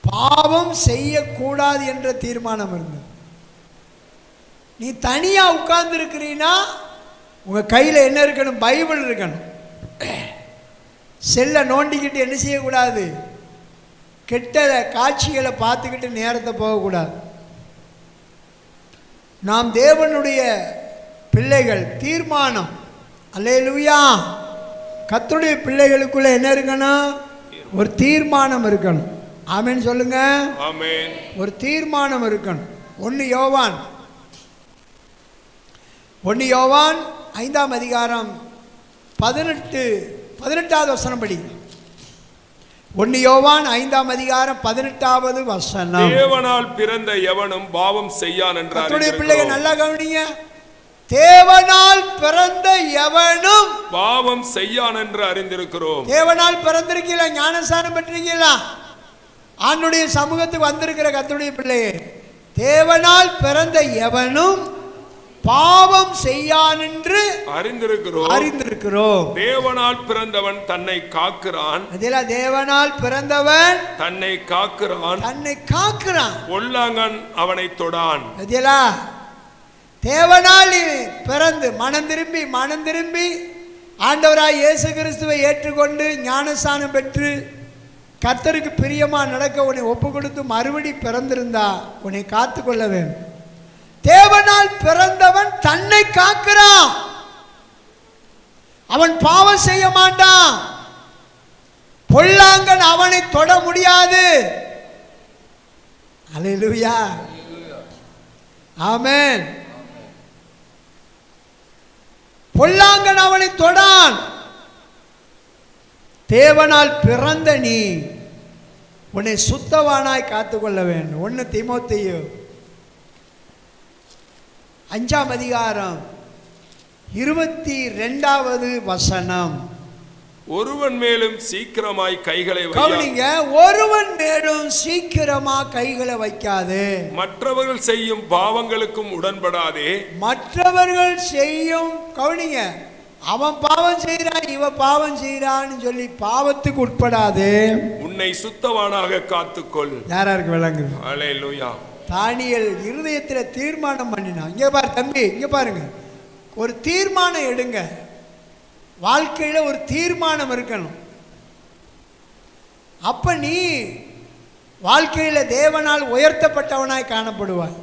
பாவம் செய்யக்கூடாது என்ற தீர்மானம் இருந்தது. நீ தனியா உட்கார்ந்து இருக்கிறீன்னா உங்க கையில என்ன இருக்கணும்? பைபிள் இருக்கணும். செல்லை நோண்டிக்கிட்டு என்ன செய்யக்கூடாது? கெட்ட காட்சிகளை பார்த்துக்கிட்டு நேரத்தை போகக்கூடாது. நாம் தேவனுடைய பிள்ளைகள். தீர்மானம். அல்லேலூயா. கர்த்தருடைய பிள்ளைகளுக்குள்ள என்ன இருக்கணும்? ஒரு தீர்மானம் இருக்கணும். ஆமென் சொல்லுங்க. ஆமென். ஒரு தீர்மானம் இருக்கணும். 1 யோவான் 5ஆம் அதிகாரம் 18வது வசனம் படி. 1 யோவான் 5ஆம் அதிகாரம் 18வது வசனம். தேவனால் பிறந்த எவனும் பாவம் செய்யான் என்று கர்த்தருடைய பிள்ளைகள் நல்லா கவனிங்க. தேவனால் பிறந்த எவனும் பாவம் செய்யான் என்று அறிந்திருக்கிறோம். தேவனால் பிறந்திருக்கீங்களா? ஞானஸ்நானம் பெற்றிருக்கீங்களா? ஆண்டுடைய சமூகத்துக்கு வந்திருக்கிற கர்த்தருடைய பிள்ளையே, தேவனால் பிறந்த எவனும் பாவம் செய்யான் என்று அறிந்திருக்கிறோம். தேவனால் பிறந்தவன் தன்னை காக்கிறான். தேவனால் பிறந்தவன் தன்னை காக்கிறான். பொல்லாங்கன் அவனை தொடான். தேவனால் பிறந்து மனம் திரும்பி ஆண்டவராய் இயேசு கிறிஸ்துவை ஏற்றுக்கொண்டு ஞானஸ்நானம் பெற்று கர்த்தருக்கு பிரியமா நடக்க உன்னை ஒப்பு கொடுத்து மறுபடி பிறந்திருந்தா உன்னை காத்து கொள்ள வேண்டும். தேவனால் பிறந்தவன் தன்னை காக்கிறான். அவன் பாவம் செய்ய மாட்டான். பொல்லாங்கன் அவனை தொட முடியாது. அல்லேலூயா. ஆமென். பொல்லாங்கன் அவனை தொடான். தேவனால் பிறந்த நீ உன்னை சுத்தவானாய் காத்துக்கொள்ள வேண்டும். 1 தீமோத்தேயு 5ஆம் அதிகாரம் 22வது வசனம். ஒருவன் மேலும் சீக்கிரமாய் கைகளை கவனிங்க. ஒருவன் மேலும் சீக்கிரமா கைகளை வைக்காது. மற்றவர்கள் செய்யும் பாவங்களுக்கும் உடன்படாதே. மற்றவர்கள் செய்யும், கவனிங்க, அவன் பாவம் செய்யறான் இவன் பாவம் செய்யறான்னு சொல்லி பாவத்துக்கு உட்படாது. உன்னை சுத்தவானாக காத்துக்கொள். யாராருக்கு விளங்குது? அல்லேலூயா. தானியேல் இருதயத்தில் தீர்மானம் பண்ணினான். இங்கே பாரு தம்பி, இங்கே பாருங்க, ஒரு தீர்மானம் எடுங்க. வாழ்க்கையில் ஒரு தீர்மானம் இருக்கணும். அப்ப நீ வாழ்க்கையில் தேவனால் உயர்த்தப்பட்டவனாய் காணப்படுவாய்.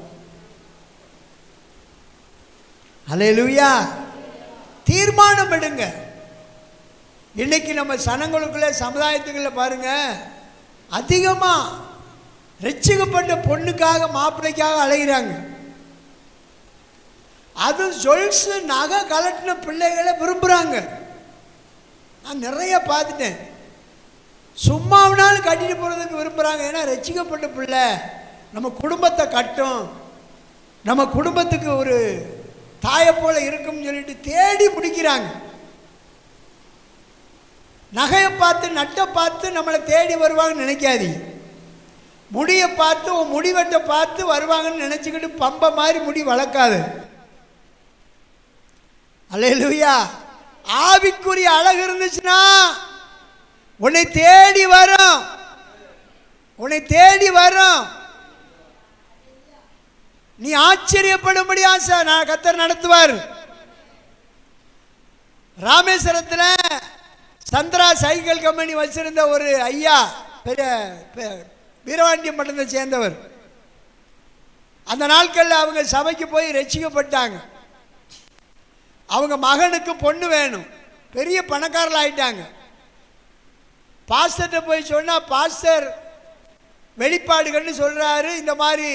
அல்லேலூயா. தீர்மானம் எடுங்க. இன்னைக்கு நம்ம சனங்களுக்குள்ள சமுதாயத்துக்குள்ள பாருங்க, அதிகமா ரட்சிக்கப்பட்ட பொண்ணுக்காக மாப்பிள்ளைக்காக அலைகிறாங்க. அது ஜொல்ஸ் நகை கலட்டின பிள்ளைகளை விரும்புகிறாங்க. நான் நிறைய பார்த்துட்டேன். சும்மாவினாலும் கட்டிட்டு போகிறதுக்கு விரும்புகிறாங்க. ஏன்னா ரட்சிக்கப்பட்ட பிள்ளை நம்ம குடும்பத்தை கட்டும், நம்ம குடும்பத்துக்கு ஒரு தாயை போல இருக்கும்னு சொல்லிட்டு தேடி பிடிக்கிறாங்க. நகையை பார்த்து நட்டை பார்த்து நம்மளை தேடி வருவாங்கன்னு நினைக்காதீங்க. முடியை பார்த்து உன் முடிவெட்டை பார்த்து வருவாங்கன்னு நினச்சிக்கிட்டு பம்பை மாதிரி முடி வளர்க்காது. அல்லேலூயா. ஆவிக்குரிய அழகு இருந்துச்சுன்னா உன்னை தேடி வரும், உன்னை தேடி வரும். நீ ஆச்சரியப்படும்படியா நான் கர்த்தர் நடத்துவார். ராமேஸ்வரத்தில் சந்திரா சைக்கிள் கம்பெனி வச்சிருந்த ஒரு ஐயா, பெரிய வீரவாண்டியம் பட்டணத்தை சேர்ந்தவர். அந்த நாட்களில் அவங்க சபைக்கு போய் ரட்சிக்கப்பட்டாங்க. அவங்க மகனுக்கு பொண்ணு வேணும், பெரிய பணக்காரர்கள் ஆயிட்டாங்க. பாஸ்டர்கிட்ட போய் சொன்னால் பாஸ்டர் வெளிப்பாடுகள்னு சொல்கிறாரு. இந்த மாதிரி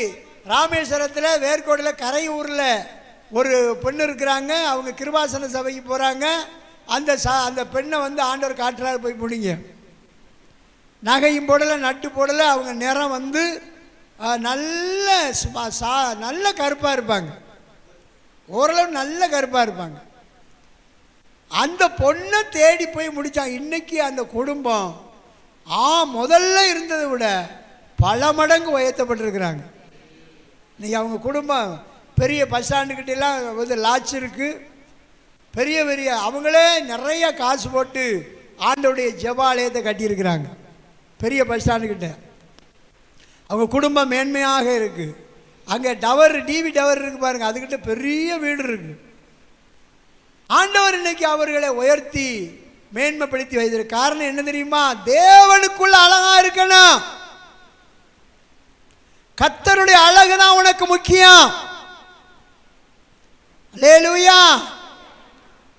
ராமேஸ்வரத்தில் வேர்க்கோடில் கரையூரில் ஒரு பெண்ணு இருக்கிறாங்க. அவங்க கிருபாசன சபைக்கு போகிறாங்க. அந்த பெண்ணை வந்து ஆண்டவர் காட்டுறாரு, போய் முடிங்க. நகையும் போடலை, நட்டு போடலை. அவங்க நிறம் வந்து நல்ல கருப்பாக இருப்பாங்க, ஓரளவு நல்ல கருப்பாக இருப்பாங்க. அந்த பொண்ணை தேடி போய் முடித்தாங்க. இன்னைக்கு அந்த குடும்பம் முதல்ல இருந்ததை விட பல மடங்கு உயர்த்தப்பட்டிருக்கிறாங்க. இன்னைக்கு அவங்க குடும்பம் பெரிய பஸ் ஸ்டாண்டுக்கிட்டெல்லாம் வந்து லாட்ச் இருக்குது, பெரிய பெரிய அவங்களே நிறைய காசு போட்டு ஆண்டவருடைய ஜெபாலயத்தை கட்டியிருக்கிறாங்க. பெரிய பஸ் ஸ்டாண்டுக்கிட்ட அவங்க குடும்பம் மேன்மையாக இருக்குது. அங்கே டவர் டிவி டவர் இருக்குது பாருங்கள், அதுக்கிட்ட பெரிய வீடு இருக்குது. ஆண்டவர் இன்னைக்கு அவர்களை உயர்த்தி மேன்மைப்படுத்தி வைத்திருக்க காரணம் என்ன தெரியுமா? தேவனுக்குள்ள அழகா இருக்கணும். கர்த்தருடைய அழகு தான் உனக்கு முக்கியம். அல்லேலூயா.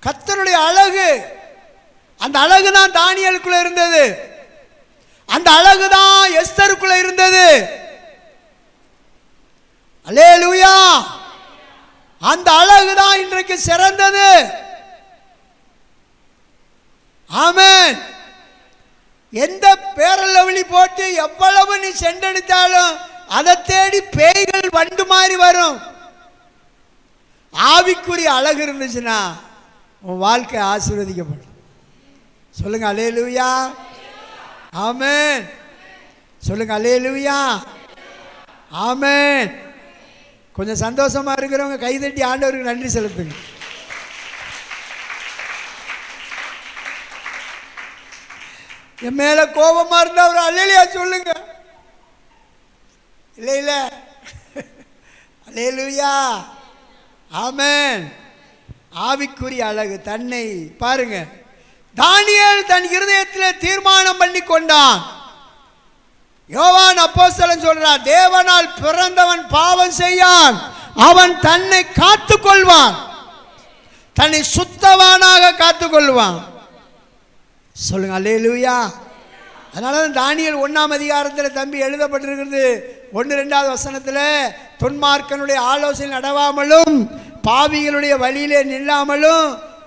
கர்த்தருடைய அழகு, அந்த அழகு தான் தானியேலுக்குள்ள இருந்தது, அந்த அழகு தான் எஸ்தருக்குள்ள இருந்தது. அல்லேலூயா. அந்த அழகு தான் இன்றைக்கு சிறந்தது. ஆமென். எந்த பேரளவழி போட்டு எவ்வளவு நீ சென்றெடுத்தாலும் அதை தேடி பேய்கள் வண்டு மாதிரி வரும். ஆவிக்குரிய அழகு இருந்துச்சுன்னா உன் வாழ்க்கை ஆசீர்வதிக்கப்படும். சொல்லுங்க அல்லேலூயா. ஆமென். சொல்லுங்க அல்லேலூயா. ஆமென். கொஞ்சம் சந்தோஷமா இருக்கிறவங்க கைதட்டி ஆண்டவருக்கு நன்றி செலுத்துங்க. என் மேல கோபமா இருந்தா ஒரு அல்லேலூயா சொல்லுங்க. இல்லை இல்லை, அல்லேலூயா. ஆமென். ஆவிக்குரிய அழகு தன்னை பாருங்க. தானியேல் தன் இருதயத்தில் தீர்மானம் பண்ணி கொண்டான். யோவான் அப்போஸ்தலன் சொல்றான், தேவனால் பிறந்தவன் பாவம் செய்யான், அவன் தன்னை காத்துக்கொள்வான், தன்னை சுத்தவானாக காத்துக்கொள்வான். சொல்லுங்க அல்லேலூயா. அதனால தான் தானியேல் 1ஆம் அதிகாரத்தில் தம்பி எழுதப்பட்டிருக்கிறது 1-2வது வசனத்தில், துன்மார்க்கனுடைய ஆலோசனை நடவாமலும் பாவிகளுடைய வழியிலே நில்லாமலும்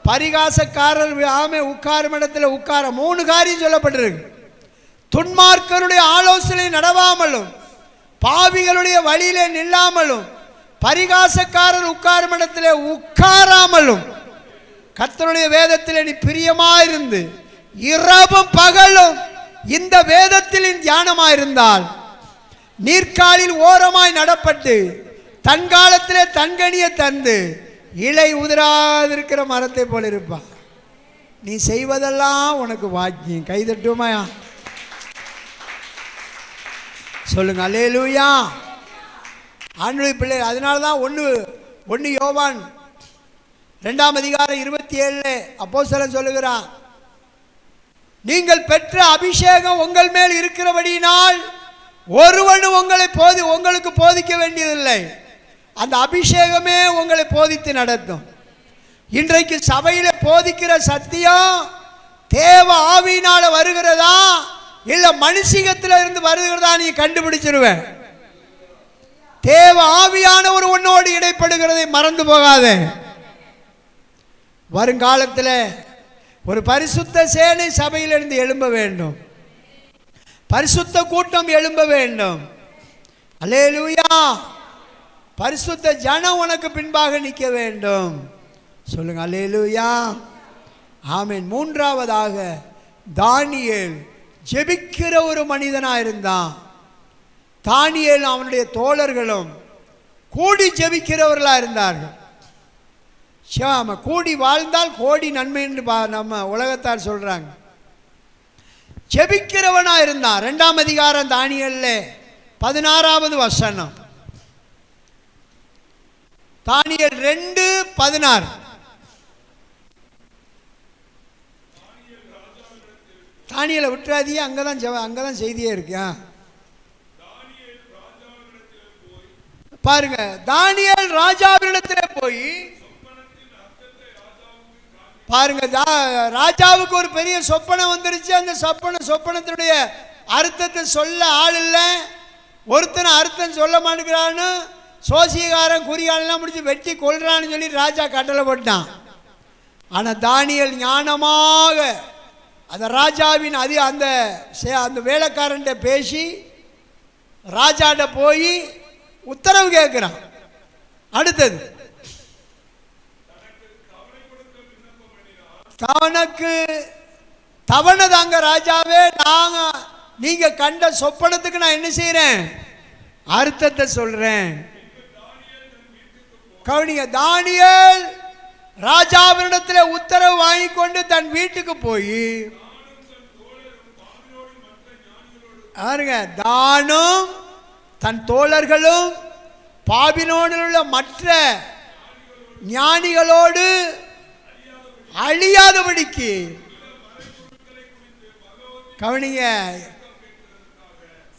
பரிகாசக்காரர் ஆமை உட்காரும் இடத்துல உட்கார 3 காரியம் சொல்லப்பட்டிருக்கு. துன்மார்க்கருடைய ஆலோசனை நடவாமலும் பாவிகளுடைய வழியிலே நில்லாமலும் பரிகாசக்காரர் உட்காரும் இடத்துல உட்காராமலும் கர்த்தருடைய வேதத்தில் நீ பிரியமாயிருந்து இரவும் பகலும் இந்த வேதத்தில் தியானமாயிருந்தால் நீர்க்காலில் ஓரமாய் நடப்பட்டு தன்காலத்திலே தன்கனியை தந்து இலை உதிராதிருக்கிற மரத்தை போல இருப்பான். நீ செய்வதெல்லாம் உனக்கு வாக்கியம். கைதட்டுமா? சொல்லுங்க அல்லேலூயா. ஆண்டவருடைய பிள்ளை. அதனால தான் 1 யோவான் 2ஆம் அதிகாரம் 27 அப்போஸ்தலன் சொல்லுகிறான், நீங்கள் பெற்ற அபிஷேகம் உங்கள் மேல் இருக்கிறபடியினால் ஒருவனும் உங்களுக்கு போதிக்க வேண்டியதில்லை, அந்த அபிஷேகமே உங்களை போதித்து நடத்தும். இன்றைக்கு சபையில போதிக்கிற சத்தியம் தேவ ஆவியினால வருகிறதா இல்ல மனுஷிகத்தில் இருந்து வருகிறதா நீ கண்டுபிடிச்சிருவேன். தேவ ஆவியானவர் உன்னோடு இடைப்படுகிறதை மறந்து போகாதே. வருங்காலத்தில் ஒரு பரிசுத்த சேனை சபையிலிருந்து எழும்ப வேண்டும், பரிசுத்த கூட்டம் எழும்ப வேண்டும். அல்லேலூயா. பரிசுத்த ஜனம் உனக்கு பின்பாக நிற்க வேண்டும். சொல்லுங்க அல்லேலூயா. ஆமென். 3ஆவதாக தானியேல் ஜெபிக்கிற ஒரு மனிதனாக இருந்தான். தானியேல் அவனுடைய தோழர்களும் கூடி ஜெபிக்கிறவர்களாக இருந்தார்கள். கூடி வாழ்ந்தால் கோடி நன்மை என்று நம்ம உலகத்தார் சொல்றாங்க. ஜெபிக்கிறவனா இருந்தான். 2ஆம் அதிகாரம் தானியேல்ல 16வது வசனம். தானியேல் 2:16. தானியேலை விட்டுறாதியே, அங்கதான் செய்தியே இருக்கு. பாருங்க, தானியேல் ராஜாவினிடத்தில் போய் பாருங்க, ராஜாவுக்கு ஒரு பெரிய சொப்பனம் வந்துருச்சு. அந்த சொப்பனத்தினுடைய அர்த்தத்தை சொல்ல ஆள் இல்லை. ஒருத்தனை அர்த்தம் சொல்ல மாட்டேங்கிறான்னு சோசியக்காரன் குறிகாலெல்லாம் முடிச்சு வெட்டி கொள்றான்னு சொல்லி ராஜா கட்டளை போட்டான். ஆனால் தானியேல் ஞானமாக அந்த ராஜாவின் அந்த வேலைக்காரன் பேசி ராஜாட்ட போய் உத்தரவு கேட்கிறான். அடுத்தது தவனுக்கு தவணை தாங்க ராஜாவே, நீங்க கண்ட சொப்பனத்துக்கு நான் என்ன செய்யறேன், அர்த்தத்தை சொல்றேன். கவனிங்க, தானியேல் ராஜாவினிடத்தில் உத்தரவு வாங்கி கொண்டு தன் வீட்டுக்கு போய் தானும் தன் தோழர்களும் பாபிலோனில் உள்ள மற்ற ஞானிகளோடு அழியாதபடிக்கு, கவனிங்க,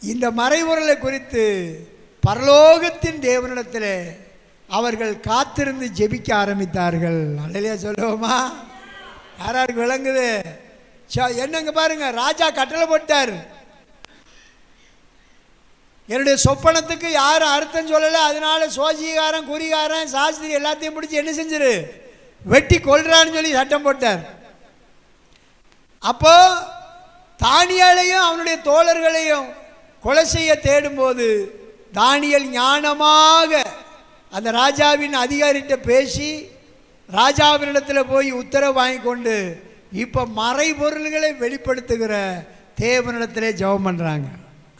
இந்த மறைபொருளை குறித்து பரலோகத்தின் தேவனிடத்தில் அவர்கள் காத்திருந்து ஜெபிக்க ஆரம்பித்தார்கள். அல்லையா சொல்லுவோமா? யாராருக்கு விளங்குது? என்னங்க பாருங்க, ராஜா கட்டளை போட்டார், என்னுடைய சொப்பனத்துக்கு யாரும் அர்த்தம் சொல்லலை, அதனால சோசிகாரன் குறிகாரன் சாஸ்திரி எல்லாத்தையும் பிடிச்சி என்ன செஞ்சிரு, வெட்டி கொல்றான்னு சொல்லி சட்டம் போட்டார். அப்போ தானியேலையும் அவனுடைய தோழர்களையும் கொலை செய்ய தேடும்போது தானியேல் ஞானமாக அந்த ராஜாவின் அதிகாரிகிட்ட பேசி ராஜாவினிடத்தில் போய் உத்தரவு வாங்கி கொண்டு இப்போ மறைபொருள்களை வெளிப்படுத்துகிற தேவனிடத்திலே ஜெபம் பண்ணுறாங்க.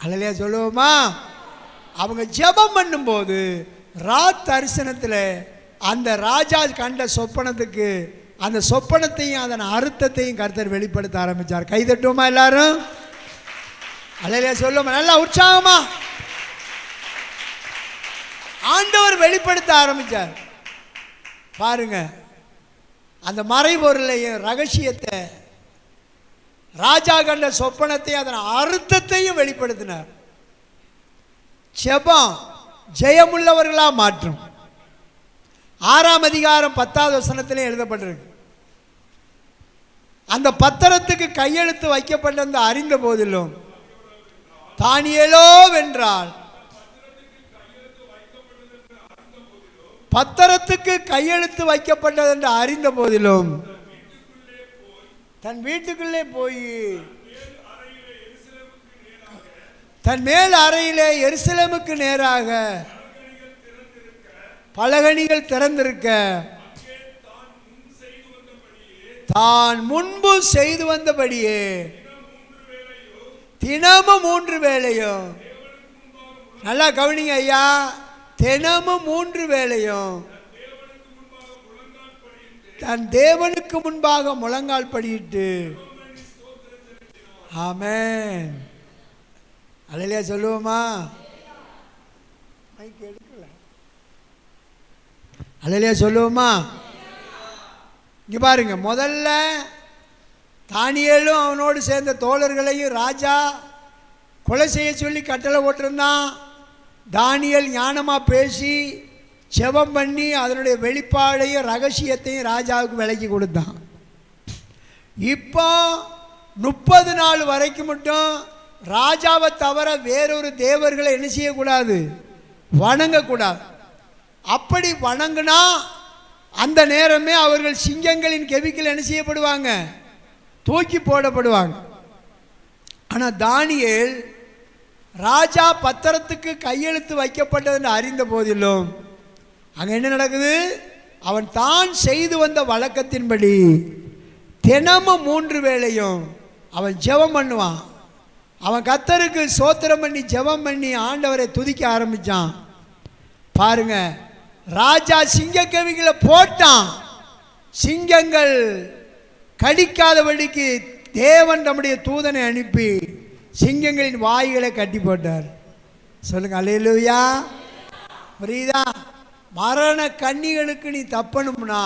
அல்லையா சொல்லுவோமா? அவங்க ஜெபம் பண்ணும்போது தரிசனத்தில் அந்த ராஜா கண்ட சொப்பனத்துக்கு அந்த சொப்பனத்தையும் அதன் அர்த்தத்தையும் கர்த்தர் வெளிப்படுத்த ஆரம்பித்தார். கைதட்டுவோமா எல்லாரும்? அல்லையா சொல்லுவோமா? நல்லா உற்சாகமா ஆண்டவர் வெளிப்படுத்த ஆரம்பித்தார். பாருங்க, அந்த மறைபொருளையும் ரகசியத்தை, ராஜா கண்ட சொப்பனத்தையும் அதன் அர்த்தத்தையும் வெளிப்படுத்தினார். ஜெபம் ஜெயமுள்ளவர்களா மாற்றும். 6ஆம் அதிகாரம் 10வது வசனத்திலே எழுதப்பட்டிருக்கு. அந்த பத்திரத்துக்கு கையெழுத்து வைக்கப்பட்ட அறிந்த போதிலும் தானியேலோ வென்றால், பத்திரத்துக்கு கையெழுத்து வைக்கப்பட்டது என்று அறிந்த போதிலும் தன் வீட்டுக்குள்ளே போய் தன் மேல் அறையிலே எருசலேமுக்கு நேராக பலகணிகள் திறந்திருக்க தான் முன்பு செய்து வந்தபடியே தினமும் 3 வேளையும், நல்லா கவனிங்க ஐயா, தினமும் 3 வேளையும் தன் தேவனுக்கு முன்பாக முழங்கால் படியிட்டு, ஆமென், அல்லேலூயா சொல்லுவோமா? அல்லேலூயா சொல்லுவோமா? இங்க பாருங்க, முதல்ல தானியேலும் அவனோடு சேர்ந்த தோழர்களையும் ராஜா கொலை செய்ய சொல்லி கட்டளை போட்டிருந்தான். தானியேல் ஞானமாக பேசி ஜெபம் பண்ணி அதனுடைய வெளிப்பாடையும் ரகசியத்தையும் ராஜாவுக்கு விலைக்கு கொடுத்தான். இப்போ 30 நாள் வரைக்கும் மட்டும் ராஜாவை தவிர வேறொரு தேவர்களை என்ன செய்யக்கூடாது, வணங்கக்கூடாது. அப்படி வணங்கினா அந்த நேரமே அவர்கள் சிங்கங்களின் கெபிக்கில் என்ன செய்யப்படுவாங்க, தூக்கி போடப்படுவாங்க. ஆனால் தானியேல் ராஜா பத்திரத்துக்கு கையெழுத்து வைக்கப்பட்டது அறிந்த போதிலும் அங்கே என்ன நடக்குது, அவன் தான் செய்து வந்த வழக்கத்தின்படி தினமும் 3 வேளையும் அவன் ஜெபம் பண்ணுவான். அவன் கர்த்தருக்கு ஸ்தோத்திரம் பண்ணி ஜெபம் பண்ணி ஆண்டவரை துதிக்க ஆரம்பித்தான். பாருங்க, ராஜா சிங்கக்கவிகளை போட்டான். சிங்கங்கள் கடிக்காதபடிக்கு தேவன் நம்முடைய தூதனை அனுப்பி சிங்கங்களின் வாய்களை கட்டி போட்டார். சொல்லுங்க அல்லேலூயா. புரியுதா? மரண கன்னிகளுக்கு நீ தப்பணும்னா,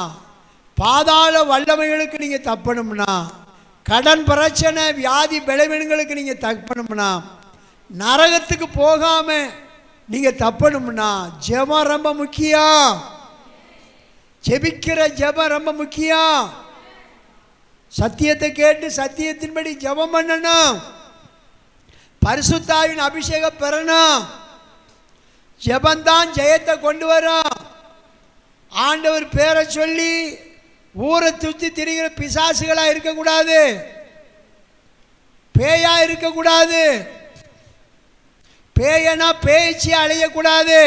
பாதாள வல்லமைகளுக்கு நீங்கள் தப்பணும்னா, கடன் பிரச்சனை வியாதி பலவீனங்களுக்கு நீங்கள் தப்பணும்னா, நரகத்துக்கு போகாமல் நீங்கள் தப்பணும்னா ஜெபம் ரொம்ப முக்கியம். ஜெபிக்கிற ஜெபம் ரொம்ப முக்கியம். சத்தியத்தை கேட்டு சத்தியத்தின்படி ஜெபம் பண்ணணும். பரிசுத்தாவின் அபிஷேகம் பெறணும். ஜெபந்தான் ஜெயத்தை கொண்டு வரும். ஆண்டவர் பேரை சொல்லி ஊரை சுற்றி திரிகிற பிசாசுகளா இருக்கக்கூடாது, பேயா இருக்கக்கூடாது, பேயனா பேச்சு அலையக்கூடாது.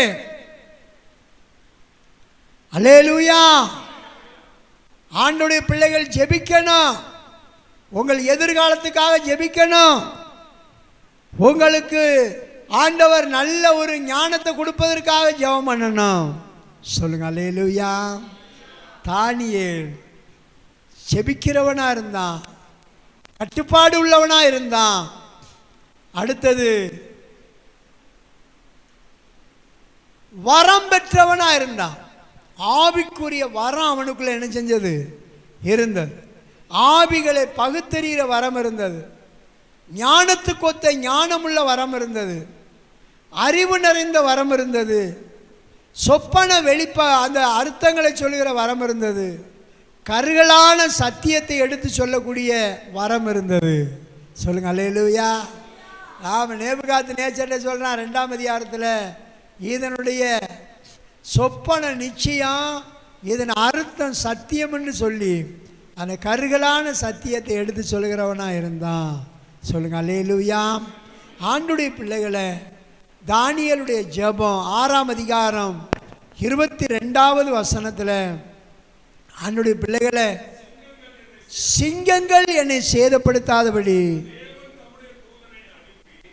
அல்லேலூயா. ஆண்டவருடைய பிள்ளைகள் ஜெபிக்கணும். உங்கள் எதிர்காலத்துக்காக ஜெபிக்கணும். உங்களுக்கு ஆண்டவர் நல்ல ஒரு ஞானத்தை கொடுப்பதற்காக ஜெபம் பண்ணணும். சொல்லுங்க அல்லேலூயா. தானியேல் செபிக்கிறவனா இருந்தான், கட்டுப்பாடு உள்ளவனா இருந்தான். அடுத்தது வரம் பெற்றவனா இருந்தான். ஆவிக்குரிய வரம் அவனுக்குள்ள என்ன செஞ்சது? இருந்தது. ஆவிகளை பகுத்தறிகிற வரம் இருந்தது. ஞானத்துக்கொத்த ஞானமுள்ள வரம் இருந்தது. அறிவு நிறைந்த வரம் இருந்தது. சொப்பன அந்த அர்த்தங்களை சொல்லுகிற வரம் இருந்தது. கருகலான சத்தியத்தை எடுத்து சொல்லக்கூடிய வரம் இருந்தது. சொல்லுங்க அல்லேலூயா. நாம் நேபுகாத்நேச்சர் சொல்கிறான் 2ஆம் அதிகாரத்தில், இதனுடைய சொப்பன நிச்சயம், இதன் அர்த்தம் சத்தியம் என்று சொல்லி அந்த கருகலான சத்தியத்தை எடுத்து சொல்லுகிறவனா இருந்தான். சொல்லுங்க அல்லேலூயா. ஆண்டுடைய பிள்ளைகளை, தானியேலுடைய ஜெபம் 6ஆம் அதிகாரம் 22வது வசனத்தில், ஆண்டுடைய பிள்ளைகளை, சிங்கங்கள் என்னை சேதப்படுத்தாதபடி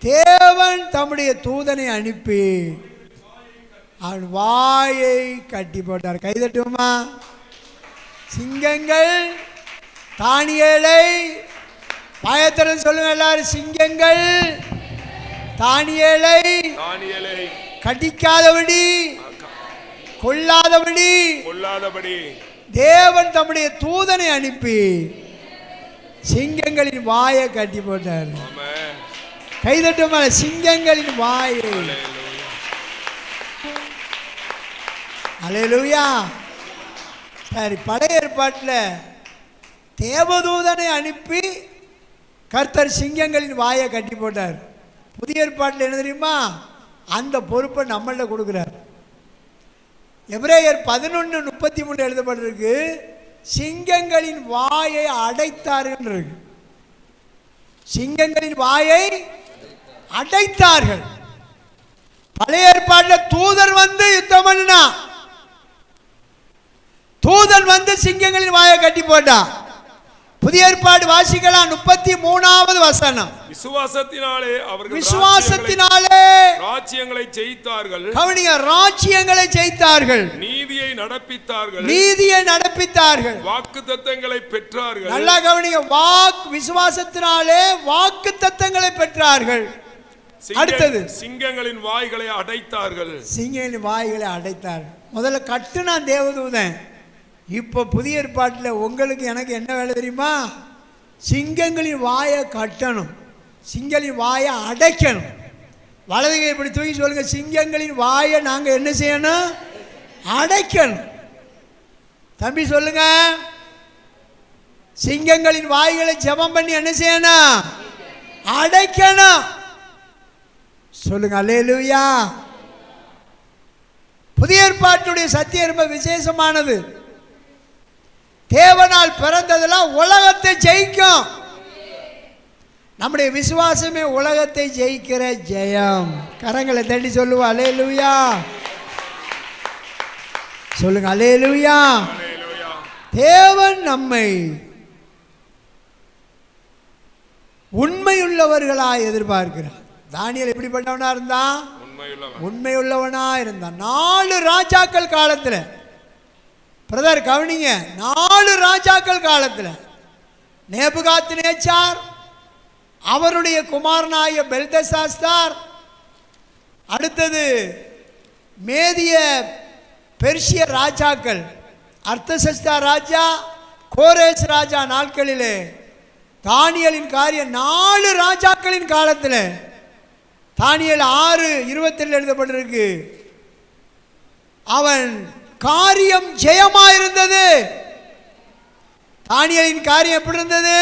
தேவன் தம்முடைய தூதனை அனுப்பி அவன் வாயை கட்டி போட்டார். கைதட்டுமா? சிங்கங்கள் தானியேலை, பயத்துடன் சொல்லுங்க எல்லாரும், சிங்கங்கள் தானியேலை கடிக்காதபடி கொல்லாதபடி தேவன் தம்முடைய தூதனை அனுப்பி சிங்கங்களின் வாயை கட்டி போட்டார். கைதட்டுமா? சிங்கங்களின் வாயை. அல்லேலூயா. சரி, பழைய ஏற்பாட்டில் தேவதூதனை அனுப்பி கர்த்தர் சிங்கங்களின் வாயை கட்டி போட்டார். புதிய ஏற்பாட்டில் என்ன தெரியுமா? அந்த பொறுப்பை நம்மள்ட கொடுக்குறார். எபிரேயர் 11:33 எழுதப்பட்டிருக்கு, சிங்கங்களின் வாயை அடைத்தார்கள் இருக்கு. சிங்கங்களின் வாயை அடைத்தார்கள். பழைய ஏற்பாட்டில் தூதர் வந்து யுத்தம் பண்ணினா, தூதன் வந்து சிங்கங்களின் வாயை கட்டி போட்டான். புதிய ஏற்பாடு வாசிக்கலாம் 33வது வசனம். விசுவாசத்தினாலே அவர்கள் ராஜ்யங்களை ஜெயித்தார்கள். கவனிங்க, ராஜ்யங்களை ஜெயித்தார்கள், நீதியை நடப்பித்தார்கள், வாக்குத்தத்தங்களை பெற்றார்கள். நல்லா கவனிங்க, விசுவாசத்தினாலே வாக்குத்தத்தங்களை பெற்றார்கள். அடுத்தது சிங்கங்களின் வாய்களை அடைத்தார்கள். சிங்கங்களின் வாய்களை அடைத்தார்கள். முதல்ல கட்டுனான் தேவதூதன். இப்போ புதிய ஏற்பாட்டில் உங்களுக்கு எனக்கு என்ன வேலை தெரியுமா? சிங்கங்களின் வாயை கட்டணும், சிங்கங்களின் வாயை அடைக்கணும். வலதுகை இப்படி தூக்கி சொல்லுங்க, சிங்கங்களின் வாயை நாங்கள் என்ன செய்யணும்? அடைக்கணும். தம்பி சொல்லுங்க, சிங்கங்களின் வாய்களை ஜெபம் பண்ணி என்ன செய்யணும்? அடைக்கணும். சொல்லுங்க அல்லேலூயா. புதிய ஏற்பாட்டுடைய சத்தியம் ரொம்ப விசேஷமானது. தேவனால் பிறந்ததெல்லாம் உலகத்தை ஜெயிக்கும். நம்முடைய விசுவாசமே உலகத்தை ஜெயிக்கிற ஜெயம். கரங்களை தட்டி சொல்லுவா அல்லேலூயா. சொல்லுங்க அல்லேலூயா. தேவன் நம்மை உண்மையுள்ளவர்களாய் எதிர்பார்க்கிறார். தானியேல் எப்படிப்பட்டவனா இருந்தான்? உண்மையுள்ளவனா இருந்தான். 4 ராஜாக்கள் காலத்தில், பிரதர் கவனிங்க, 4 ராஜாக்கள் காலத்தில் நேபுகாத்நேச்சார், அவருடைய குமாரனாகிய பெல்தெசாஸ்தார், அடுத்தது மேதிய பெர்சிய ராஜாக்கள், அர்த்தசஷ்டா ராஜா, கோரேஸ் ராஜா நாட்களிலே தானியேலின் காரியம் 4 ராஜாக்களின் காலத்தில், தானியேல் 6:27 எழுதப்பட்டிருக்கு, அவன் காரியம் ஜெயமாயிருந்தது. தானியேலின் காரியம் எப்படி இருந்தது?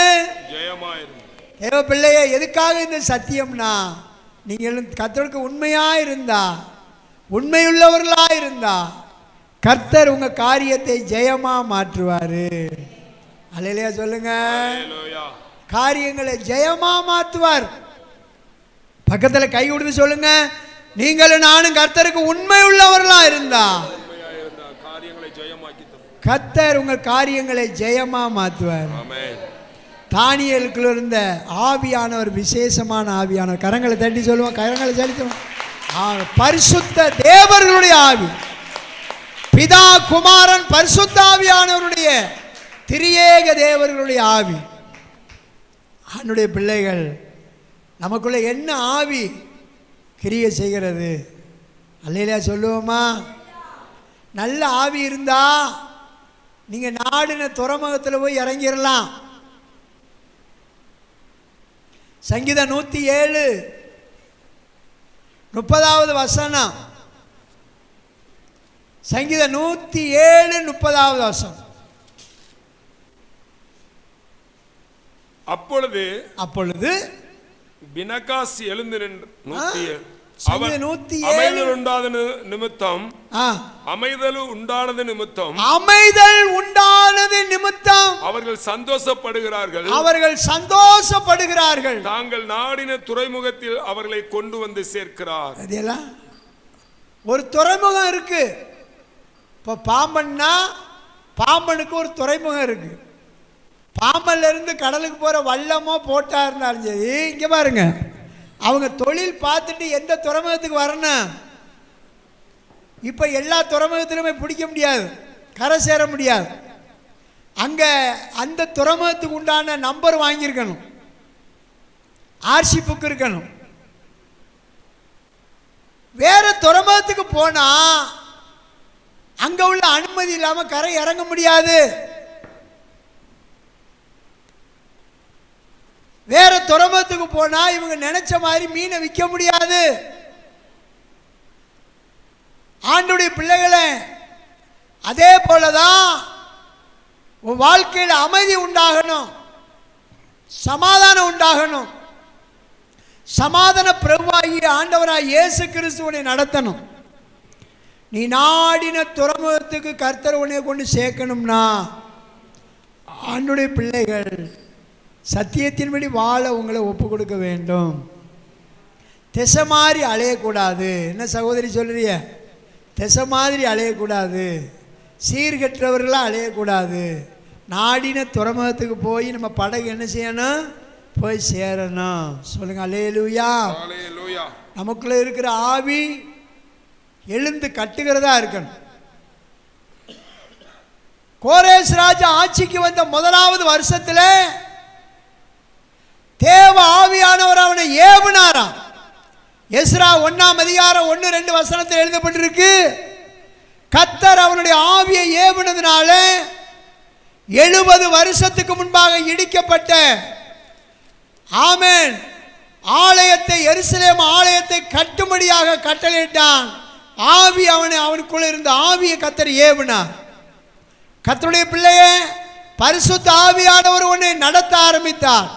தேவ பிள்ளையே, எதுக்காக இந்த சத்தியம்னா, நீங்கள் கர்த்தருக்கு உண்மையா இருந்தா, உண்மையுள்ளவர்களா இருந்தா, கர்த்தர் உங்க காரியத்தை ஜெயமா மாற்றுவாரு. அல்லேலூயா சொல்லுங்க. காரியங்களை ஜெயமா மாற்றுவார். பக்கத்தில் கை கொடுத்து சொல்லுங்க, நீங்களும் நானும் கர்த்தருக்கு உண்மை உள்ளவர்களா இருந்தா கர்த்தர் உங்கள் காரியங்களை ஜெயமா மாற்றுவார். தானியேலுக்குள்ள இருந்த ஆவியானவர் விசேஷமான ஆவியானவர். கரங்களை தட்டி சொல்லுவோம், கரங்களை தட்டி சொல்லுவோம். பரிசுத்த தேவர்களுடைய ஆவி, பிதா குமாரன் பரிசுத்தாவியானவருடைய திரியேக தேவர்களுடைய ஆவி. ஆண்டுடைய பிள்ளைகள், நமக்குள்ள என்ன ஆவி கிரியை செய்கிறது? அல்லேலூயா சொல்லுவோமா? நல்ல ஆவி இருந்தா நீங்க நாடின துறைமுகத்தில் போய் இறங்கிடலாம். சங்கீதம் 107:30 வசனம். சங்கீதம் 107:30 வசனம். அப்பொழுது பினகாஸ் எழுந்து நின்று அமைதல் உண்டானது நிமித்தம் அவர்கள் சந்தோஷப்படுகிறார்கள். தாங்கள் நாடின துறைமுகத்தில் அவர்களை கொண்டு வந்து சேர்க்கிறார். ஒரு துறைமுகம் இருக்கு. இப்ப பாம்பன்னா பாம்பனுக்கு ஒரு துறைமுகம் இருக்கு. பாம்பன்ல இருந்து கடலுக்கு போற வல்லமோ போட்டா இருந்தாலும் சரி, இங்க பாருங்க, அவங்க தொழில் பார்த்துட்டு எந்த துறைமுகத்துக்கு வரணும். இப்ப எல்லா துறைமுகத்திலுமே பிடிக்க முடியாது, கரை சேர முடியாது. அங்க அந்த துறைமுகத்துக்கு உண்டான நம்பர் வாங்கியிருக்கணும், ஆர்சி புக் இருக்கணும். வேற துறைமுகத்துக்கு போனா அங்க உள்ள அனுமதி இல்லாம கரை இறங்க முடியாது. வேற துறைமுகத்துக்கு போனா இவங்க நினைச்ச மாதிரி மீனை விற்க முடியாது. ஆண்டவருடைய பிள்ளைகளே, அதே போலதான் உன் வாழ்க்கையில் அமைதி உண்டாகணும், சமாதானம் உண்டாகணும். சமாதான பிரபுவாகிய ஆண்டவராய் இயேசு கிறிஸ்துவனை நடத்தணும். நீ நாடின துறைமுகத்துக்கு கர்த்தர் உன்னை கொண்டு சேர்க்கணும்னா ஆண்டவருடைய பிள்ளைகள் சத்தியத்தின்படி வாழ உங்களை ஒப்பு கொடுக்க வேண்டும். திசை மாதிரி அலையக்கூடாது. என்ன சகோதரி சொல்றிய? திசை மாதிரி அலையக்கூடாது, சீர்கற்றவர்களாக அலையக்கூடாது. நாடின துறைமுகத்துக்கு போய் நம்ம படகு என்ன செய்யணும்? போய் சேரணும். சொல்லுங்க அல்லேலூயா. நமக்குள்ள இருக்கிற ஆவி எழுந்து கட்டுகிறதா இருக்கணும். கோரேஸ் ராஜா ஆட்சிக்கு வந்த முதலாவது வருஷத்துல தேவ ஆவியானவர் அவனை ஏவினாராம். எஸ்ரா 1:1-2 எழுதப்பட்டிருக்கு. கர்த்தர் அவனுடைய ஆவியை ஏவினதுனால 70 வருஷத்துக்கு முன்பாக இடிக்கப்பட்ட ஆமென் ஆலயத்தை, எருசலேம் ஆலயத்தை கட்டும்படியாக கட்டளையிட்டான். ஆவி அவனுக்குள்ள இருந்த ஆவியை கர்த்தர் ஏவினார். கர்த்தருடைய பிள்ளையே, பரிசுத்த ஆவியானவர் உன்னை நடத்த ஆரம்பித்தார்.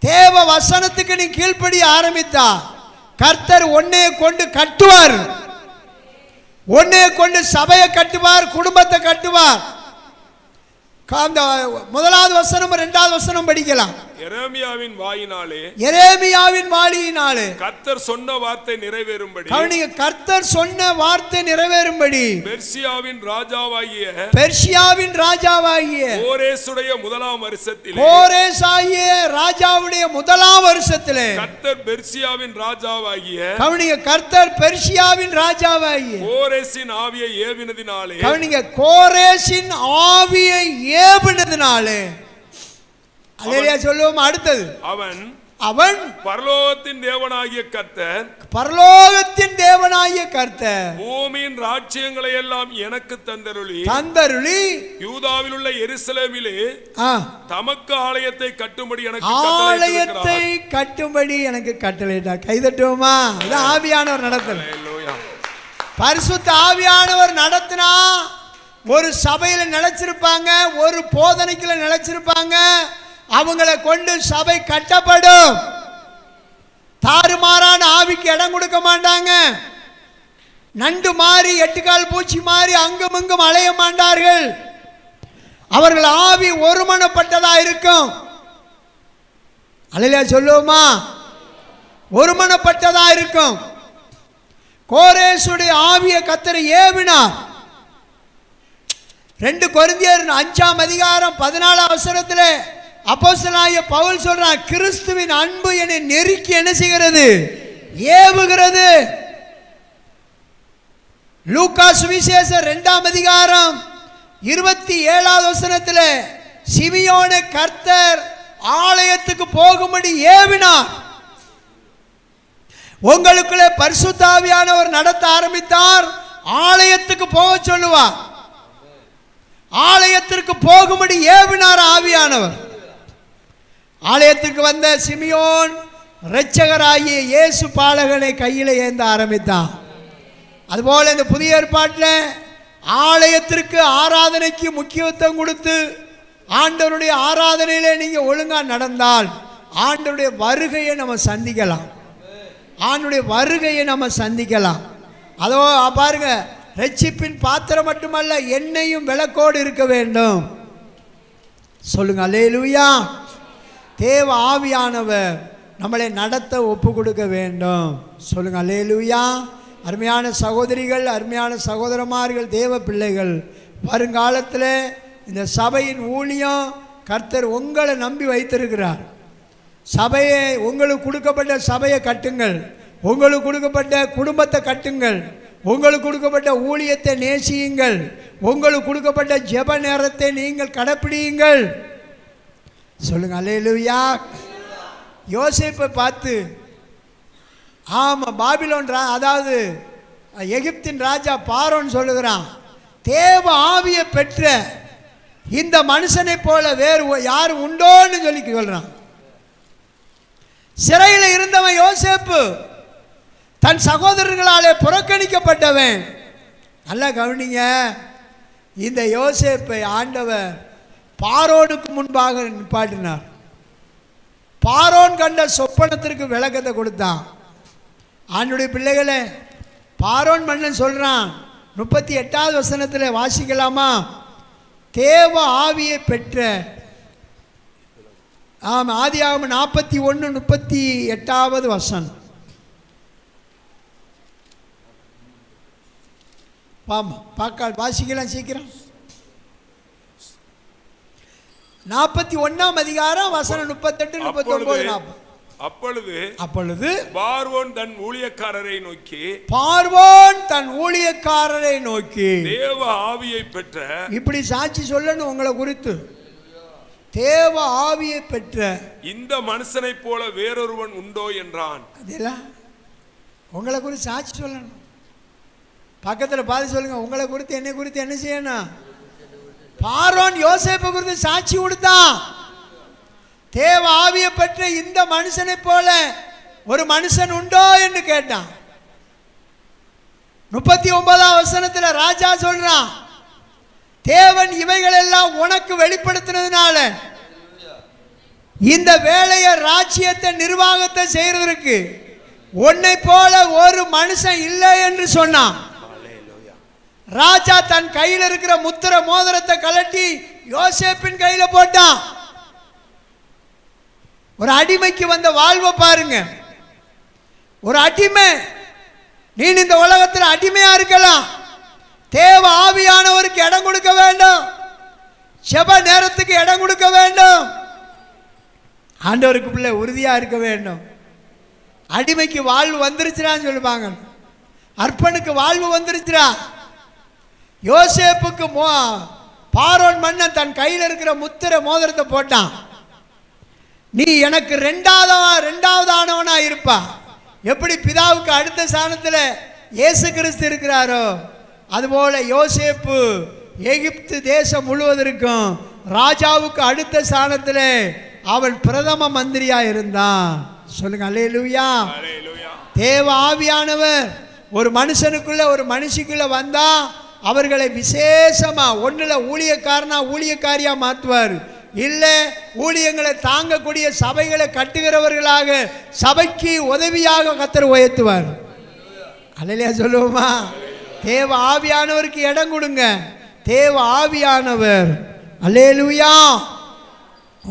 தேவ வசனத்துக்கு நீ கீழ்ப்படிய ஆரம்பித்தார். கர்த்தர் உன்னை கொண்டு கட்டுவார். உன்னை கொண்டு சபையை கட்டுவார், குடும்பத்தை கட்டுவார். முதலாவது வசனம் 2வது வசனம் படிக்கலாம். எரேமியாவின் வாயினாலே கர்த்தர் சொன்ன வார்த்தை நிறைவேறும்படி, கர்த்தர் சொன்ன வார்த்தை நிறைவேறும்படி பெர்சியாவின் ராஜாவாகிய கோரேசுடைய முதலாம் வருஷத்திலே கர்த்தர் பெர்சியாவின் ராஜாவாகிய கோரேசின் ஆவியை ஏவினதினாலே, கோரேசின் ஆவியை ஏவினதினாலே, அல்லேலூயா சொல்லுவோம். அடுத்தது, அவன் பரலோகத்தின் தேவனாகிய கர்த்தர் பூமியின் ராஜ்யங்களை எல்லாம் எனக்கு தந்தருளி யூதாவில் உள்ள எருசலேமிலே தமக்கு ஆலயத்தை கட்டும்படி எனக்கு கட்டளையிட்டார். கைதட்டுவோமா? ஆவியானவர் நடத்தணும். பரிசுத்த ஆவியானவர் நடத்தினா ஒரு சபையில நிலைச்சிருப்பாங்க, ஒரு போதனைக்குள்ள நிலைச்சிருப்பாங்க. அவங்களை கொண்டு சபை கட்டப்படும். தாறுமாறான ஆவிக்கு இடம் கொடுக்க மாட்டாங்க. நண்டு மாறி, எட்டுக்கால் பூச்சி மாறி அங்கும் இங்கும் அலைய மாட்டார்கள். அவர்கள் ஆவி ஒருமனப்பட்டதா இருக்கும். அல்லேலூயா சொல்லுவோமா? ஒருமனப்பட்டதா இருக்கும். கோரேசுடைய ஆவியை கர்த்தர் ஏவினார். 2 கொரிந்தியர் 5:14 அப்போஸ்தலனாகிய பவுல் சொல்றான், கிறிஸ்துவின் அன்பு என்னை நெருக்கி என்ன செய்கிறது? ஏவுகிறது. லூக்கா சுவிசேஷம் 2ஆம் அதிகாரம் 27வது வசனத்தில் சிமியோனை கர்த்தர் ஆலயத்துக்கு போகும்படி ஏவினார். உங்களுக்குள்ளே பரிசுத்த ஆவியானவர் நடத்த ஆரம்பித்தார். ஆலயத்துக்கு போக சொல்லுவார். ஆலயத்திற்கு போகும்படி ஏவினார் ஆவியானவர். ஆலயத்துக்கு வந்த சிமியோன் இரட்சகராகிய இயேசு பாலகனை கையில் ஏந்த ஆரம்பித்தான். அதுபோல இந்த புதிய ஏற்பாட்டில் ஆலயத்திற்கு ஆராதனைக்கு முக்கியத்துவம் கொடுத்து ஆண்டவருடைய ஆராதனையிலே நீங்கள் ஒழுங்காக நடந்தால் ஆண்டவருடைய வருகையை நம்ம சந்திக்கலாம். ஆண்டவருடைய வருகையை நம்ம சந்திக்கலாம். அதோ பாருங்க, ரட்சிப்பின் பாத்திரம் மட்டுமல்ல, எண்ணெயும் விளக்கோடு இருக்க வேண்டும். சொல்லுங்க அல்லேலூயா. தேவ ஆவியானவர் நம்மளை நடத்த ஒப்பு கொடுக்க வேண்டும். சொல்லுங்க அல்லேலூயா. அருமையான சகோதரிகள், அருமையான சகோதரமார்கள், தேவ பிள்ளைகள், வருங்காலத்தில் இந்த சபையின் ஊழியம் கர்த்தர் உங்களை நம்பி வைத்திருக்கிறார். சபையை, உங்களுக்கு கொடுக்கப்பட்ட சபையை கட்டுங்கள். உங்களுக்கு கொடுக்கப்பட்ட குடும்பத்தை கட்டுங்கள். உங்களுக்கு கொடுக்கப்பட்ட ஊழியத்தை நேசியுங்கள். உங்களுக்கு கொடுக்கப்பட்ட ஜெப நேரத்தை நீங்கள் கடைப்பிடியுங்கள். சொல்லுங்க அல்லேலூயா. யோசேப்பை பார்த்து, ஆமாம், பாபிலோன் அதாவது எகிப்தின் ராஜா பார்வோன் சொல்லுகிறான், தேவ ஆவியை பெற்ற இந்த மனுஷனை போல வேறு யார் உண்டோன்னு சொல்லி சொல்றான். சிறையில் இருந்தவன் யோசேப்பு, தன் சகோதரர்களாலே புறக்கணிக்கப்பட்டவன். நல்லா கவனிங்க, இந்த யோசேப்பை ஆண்டவர் பார்வோனுக்கு முன்பாக நிப்பாட்டினார். பார்வோன் கண்ட சொப்பனத்திற்கு விளக்கத்தை கொடுத்தான். ஆண்டுடைய பிள்ளைகளே, பார்வோன் மன்னன் சொல்றான், 38வது வசனத்தில் வாசிக்கலாமா? தேவ ஆவியை பெற்ற, ஆமாம், ஆதியாகமம் 41:38வது வசனம். பார்க்க வாசிக்கலாம் சீக்கிரம். 41ஆம் அதிகாரம் வசனம் 38, 39, 40. அப்பொழுது பார்வோன் தன் ஊழியக்காரரை நோக்கி தேவ ஆவியை பெற்ற, இப்படி சாட்சி சொல்லணும் உங்களை குறித்து, தேவ ஆவியை பெற்ற இந்த மனுஷனை போல வேறொருவன் உண்டோ என்றான். அதெல்லாம் உங்களை குறித்து சாட்சி சொல்லணும். பக்கத்தில் பார்த்து சொல்லுங்க, உங்களை குறித்து என்னை குறித்து என்ன செய்யணும்? பார்வோன் யோசேப்பை குறித்து சாட்சி கொடுத்தான். தேவ ஆவியை பெற்ற இந்த மனுஷனை போல ஒரு மனுஷன் உண்டோ என்று கேட்டான். 39ஆம் வசனத்தில் ராஜா சொல்றான், தேவன் இவைகள் எல்லாம் உனக்கு வெளிப்படுத்தினதுனால இந்த வேலையை, ராஜ்யத்தை, நிர்வாகத்தை செய்யறதற்கு உன்னை போல ஒரு மனுஷன் இல்லை என்று சொன்னான். ராஜா தன் கையில் இருக்கிற முத்திர மோதிரத்தை கலட்டி யோசேப்பின் கையில போட்டான். ஒரு அடிமைக்கு வந்த வாழ்வை பாருங்க. ஒரு அடிமை, நீ இந்த உலகத்தில் அடிமையா இருக்கலாம், தேவ ஆவியானவருக்கு இடம் கொடுக்க வேண்டும், ஜெப நேரத்துக்கு இடம் கொடுக்க வேண்டும், ஆண்டவருக்கு பிள்ளை உறுதியா இருக்க வேண்டும். அடிமைக்கு வாழ்வு வந்துருச்சுறான்னு சொல்லுவாங்க, அர்ப்பனுக்கு வாழ்வு வந்துருச்சுரா. யோசேப்புக்கு பார்வோன் மன்னன் தன் கையில் இருக்கிற முத்திர மோதிரத்தை போட்டான். நீ எனக்கு ரெண்டாவது ஆனவனா இருப்பா. எப்படி பிதாவுக்கு அடுத்த ஸ்தானத்தில் இயேசு கிறிஸ்து இருக்கிறாரோ அதுபோல யோசேப்பு எகிப்து தேசம் முழுவதற்கும் ராஜாவுக்கு அடுத்த ஸ்தானத்தில் அவன் பிரதம மந்திரியா இருந்தான். சொல்லுங்க அல்லேலூயா. தேவ ஆவியானவர் ஒரு மனுஷனுக்குள்ள, ஒரு மனுஷிக்குள்ள வந்தா அவர்களை விசேஷமா ஒண்ணுல ஊழியக்காரனா, ஊழியக்காரியா மாற்றுவார். இல்லை, ஊழியங்களை தாங்கக்கூடிய சபைகளை கட்டுகிறவர்களாக, சபைக்கு உதவியாக கர்த்தர் உயர்த்துவார். அல்லேலூயா சொல்லுவோமா? தேவ ஆவியானவருக்கு இடம் கொடுங்க. தேவ ஆவியானவர் அல்லேலூயா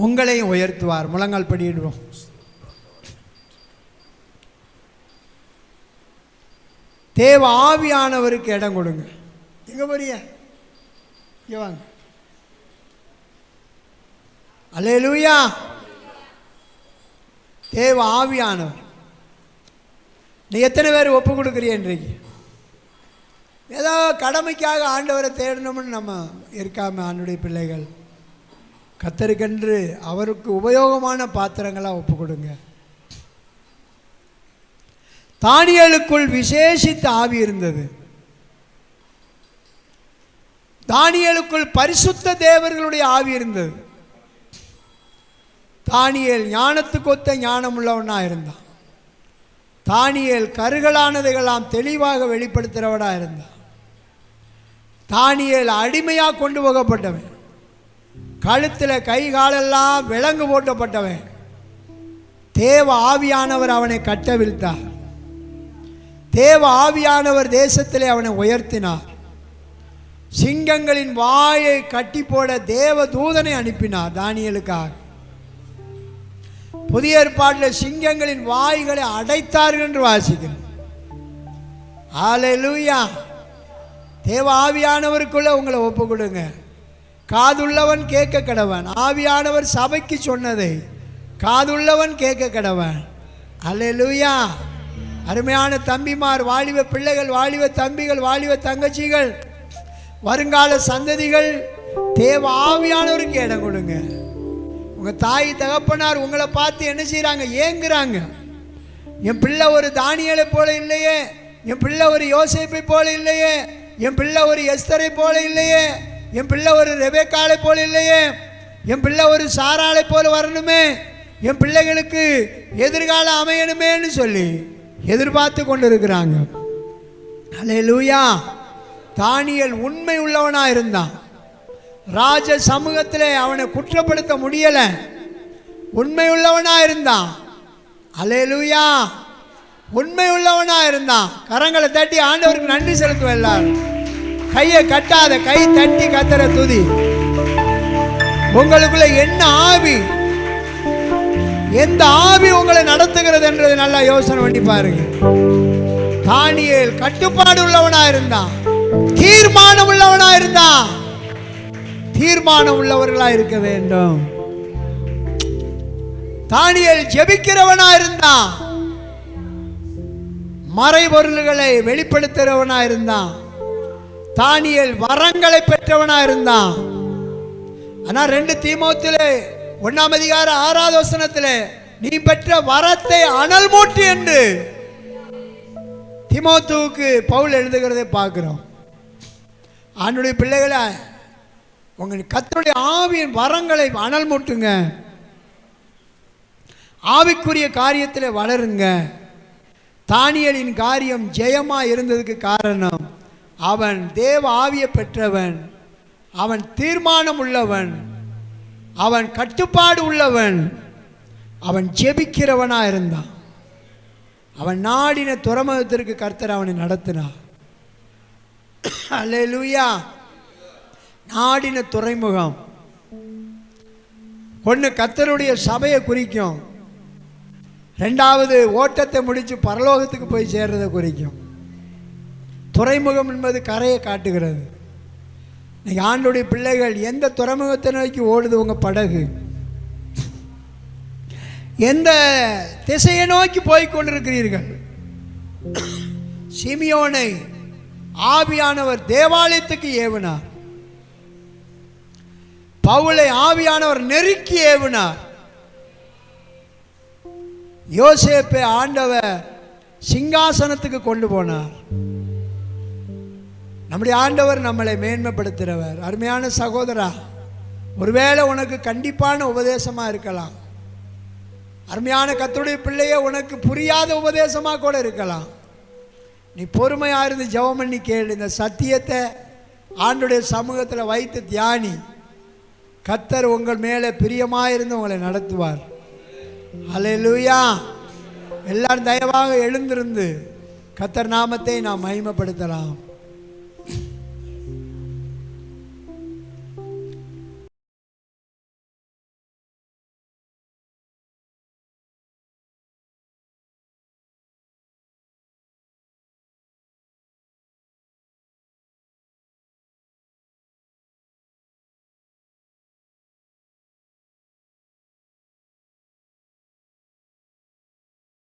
உங்களையும் உயர்த்துவார். முழங்கால் படியிடுவோம். தேவ ஆவியானவருக்கு இடம் கொடுங்க. எங்க போறீங்க? இங்க வாங்க. அல்லேலூயா. தேவ ஆவியானவர். நீ எத்தனை பேர் ஒப்பு கொடுக்குறீங்க? இன்றைக்கு ஏதோ கடமைக்காக ஆண்டவரை தேடணும்னு நம்ம இருக்காம ஆண்டுடைய பிள்ளைகள் கர்த்தருக்கென்று அவருக்கு உபயோகமான பாத்திரங்களாக ஒப்பு கொடுங்க. தானியேலுக்குள் விசேஷித்த ஆவி இருந்தது. தானியேலுக்குள் பரிசுத்த தேவர்களுடைய ஆவி இருந்தது. தானியேல் ஞானத்துக்கு ஒத்த ஞானம் உள்ளவனா இருந்தான். தானியேல் கருகலானதைகளாம் தெளிவாக வெளிப்படுத்துகிறவனா இருந்தான். தானியேல் அடிமையாக கொண்டு போகப்பட்டவன். கழுத்தில் கை காலெல்லாம் விலங்கு போட்டப்பட்டவன். தேவ ஆவியானவர் அவனை கட்டவிழ்த்தார். தேவ ஆவியானவர் தேசத்திலே அவனை உயர்த்தினார். சிங்கங்களின் வாயை கட்டி போட தேவ தூதனை அனுப்பினார் தானியேலுக்காக. புதிய ஏற்பாட்டில் சிங்கங்களின் வாய்களை அடைத்தார்கள் என்று வாசிக்கிறோம். ஹல்லேலூயா. தேவ ஆவியானவருக்குள்ள உங்களை ஒப்பு கொடுங்க. காதுள்ளவன் கேட்க கடவன். ஆவியானவர் சபைக்கு சொன்னதை காதுள்ளவன் கேட்க கடவன். ஹல்லேலூயா. அருமையான தம்பிமார், வாலிப பிள்ளைகள், வாலிப தம்பிகள், வாலிப தங்கச்சிகள், வருங்கால சந்ததிகள், தேவ ஆவியானவருக்கு இடம் கொடுங்க. உங்கள் தாய் தகப்பனார் உங்களை பார்த்து என்ன செய்கிறாங்க? ஏங்குறாங்க. என் பிள்ளை ஒரு தானியேலை போல இல்லையே, என் பிள்ளை ஒரு யோசேப்பை போல இல்லையே, என் பிள்ளை ஒரு எஸ்தரை போல இல்லையே, என் பிள்ளை ஒரு ரெபெக்காளை போல இல்லையே, என் பிள்ளை ஒரு சாராளை போல வரணுமே, என் பிள்ளைகளுக்கு எதிர்காலம் அமையணுமேன்னு சொல்லி எதிர்பார்த்து கொண்டு இருக்கிறாங்க. ஹல்லேலூயா. தானியேல் உண்மை உள்ளவனா இருந்தான். ராஜ சமூகத்தில் அவனை குற்றப்படுத்த முடியல. உண்மை உள்ளவனா இருந்தான். ஹல்லேலூயா. உண்மை உள்ளவனா இருந்தான். கரங்களை தட்டி ஆண்டவருக்கு நன்றி செலுத்துவோம். எல்லாரும் கையை கட்டாத, கை தட்டி கத்தர துதி. உங்களுக்குள்ள என்ன ஆவி, எந்த ஆவி உங்களை நடத்துகிறது என்றதை நல்லா யோசனை பண்ணி பாருங்க. தானியேல் கட்டுப்பாடு உள்ளவனா இருந்தான். தீர்மானம் உள்ளவனா இருந்தான். தீர்மானம் உள்ளவர்களா இருக்க வேண்டும். தானியேல் ஜெபிக்கிறவனா இருந்தான். மறைபொருள்களை வெளிப்படுத்துகிறவனா இருந்தான். தானியேல் வரங்களை பெற்றவனா இருந்தான். ஆனா 2 தீமோத்தேயுவிலே 1ஆம் அதிகாரம் 6வது வசனத்திலே நீ பெற்ற வரத்தை அனல் மூட்டி என்று தீமோத்தேயுவுக்கு பவுல் எழுதுகிறதை பார்க்கிறோம். ஆண்டவருடைய பிள்ளைகளை, உங்கள் கர்த்தருடைய ஆவியின் வரங்களை அனல் மூட்டுங்க. ஆவிக்குரிய காரியத்தில் வளருங்க. தானியேலின் காரியம் ஜெயமா இருந்ததுக்கு காரணம் அவன் தேவ ஆவியை பெற்றவன், அவன் தீர்மானம் உள்ளவன், அவன் கட்டுப்பாடு உள்ளவன், அவன் ஜெபிக்கிறவனா இருந்தான். அவன் நாடின துறைமுகத்திற்கு கர்த்தர் அவனை நடத்தினார். அல்லேலூயா. நாடின துறைமுகம் ஒன்று கர்த்தருடைய சபையை குறிக்கும், 2வது ஓட்டத்தை முடித்து பரலோகத்துக்கு போய் சேர்றதை குறிக்கும். துறைமுகம் என்பது கரையை காட்டுகிறது. இன்னைக்கு ஆண்டவருடைய பிள்ளைகள் எந்த துறைமுகத்தை நோக்கி ஓடுது உங்கள் படகு? எந்த திசையை நோக்கி போய் கொண்டிருக்கிறீர்கள்? சிமியோனை ஆவியானவர் தேவாலயத்துக்கு ஏவினார். பவுலை ஆவியானவர் நெருக்கி ஏவினார். யோசேப்பை ஆண்டவர் சிங்காசனத்துக்கு கொண்டு போனார். நம்முடைய ஆண்டவர் நம்மளை மேன்மைப்படுத்துகிறவர். அருமையான சகோதரா, ஒருவேளை உனக்கு கண்டிப்பான உபதேசமாக இருக்கலாம். அருமையான கர்த்தருடைய பிள்ளையே, உனக்கு புரியாத உபதேசமாக கூட இருக்கலாம். நீ பொறுமையாக இருந்து ஜெபம் பண்ணி கேளு. இந்த சத்தியத்தை ஆண்டவருடைய சமூகத்தில் வைத்து தியானி. கர்த்தர் உங்கள் மேலே பிரியமாக இருந்து உங்களை நடத்துவார். அல்லேலூயா. எல்லாரும் தயவாக எழுந்திருந்து கர்த்தர் நாமத்தை நாம் மகிமைப்படுத்தலாம்.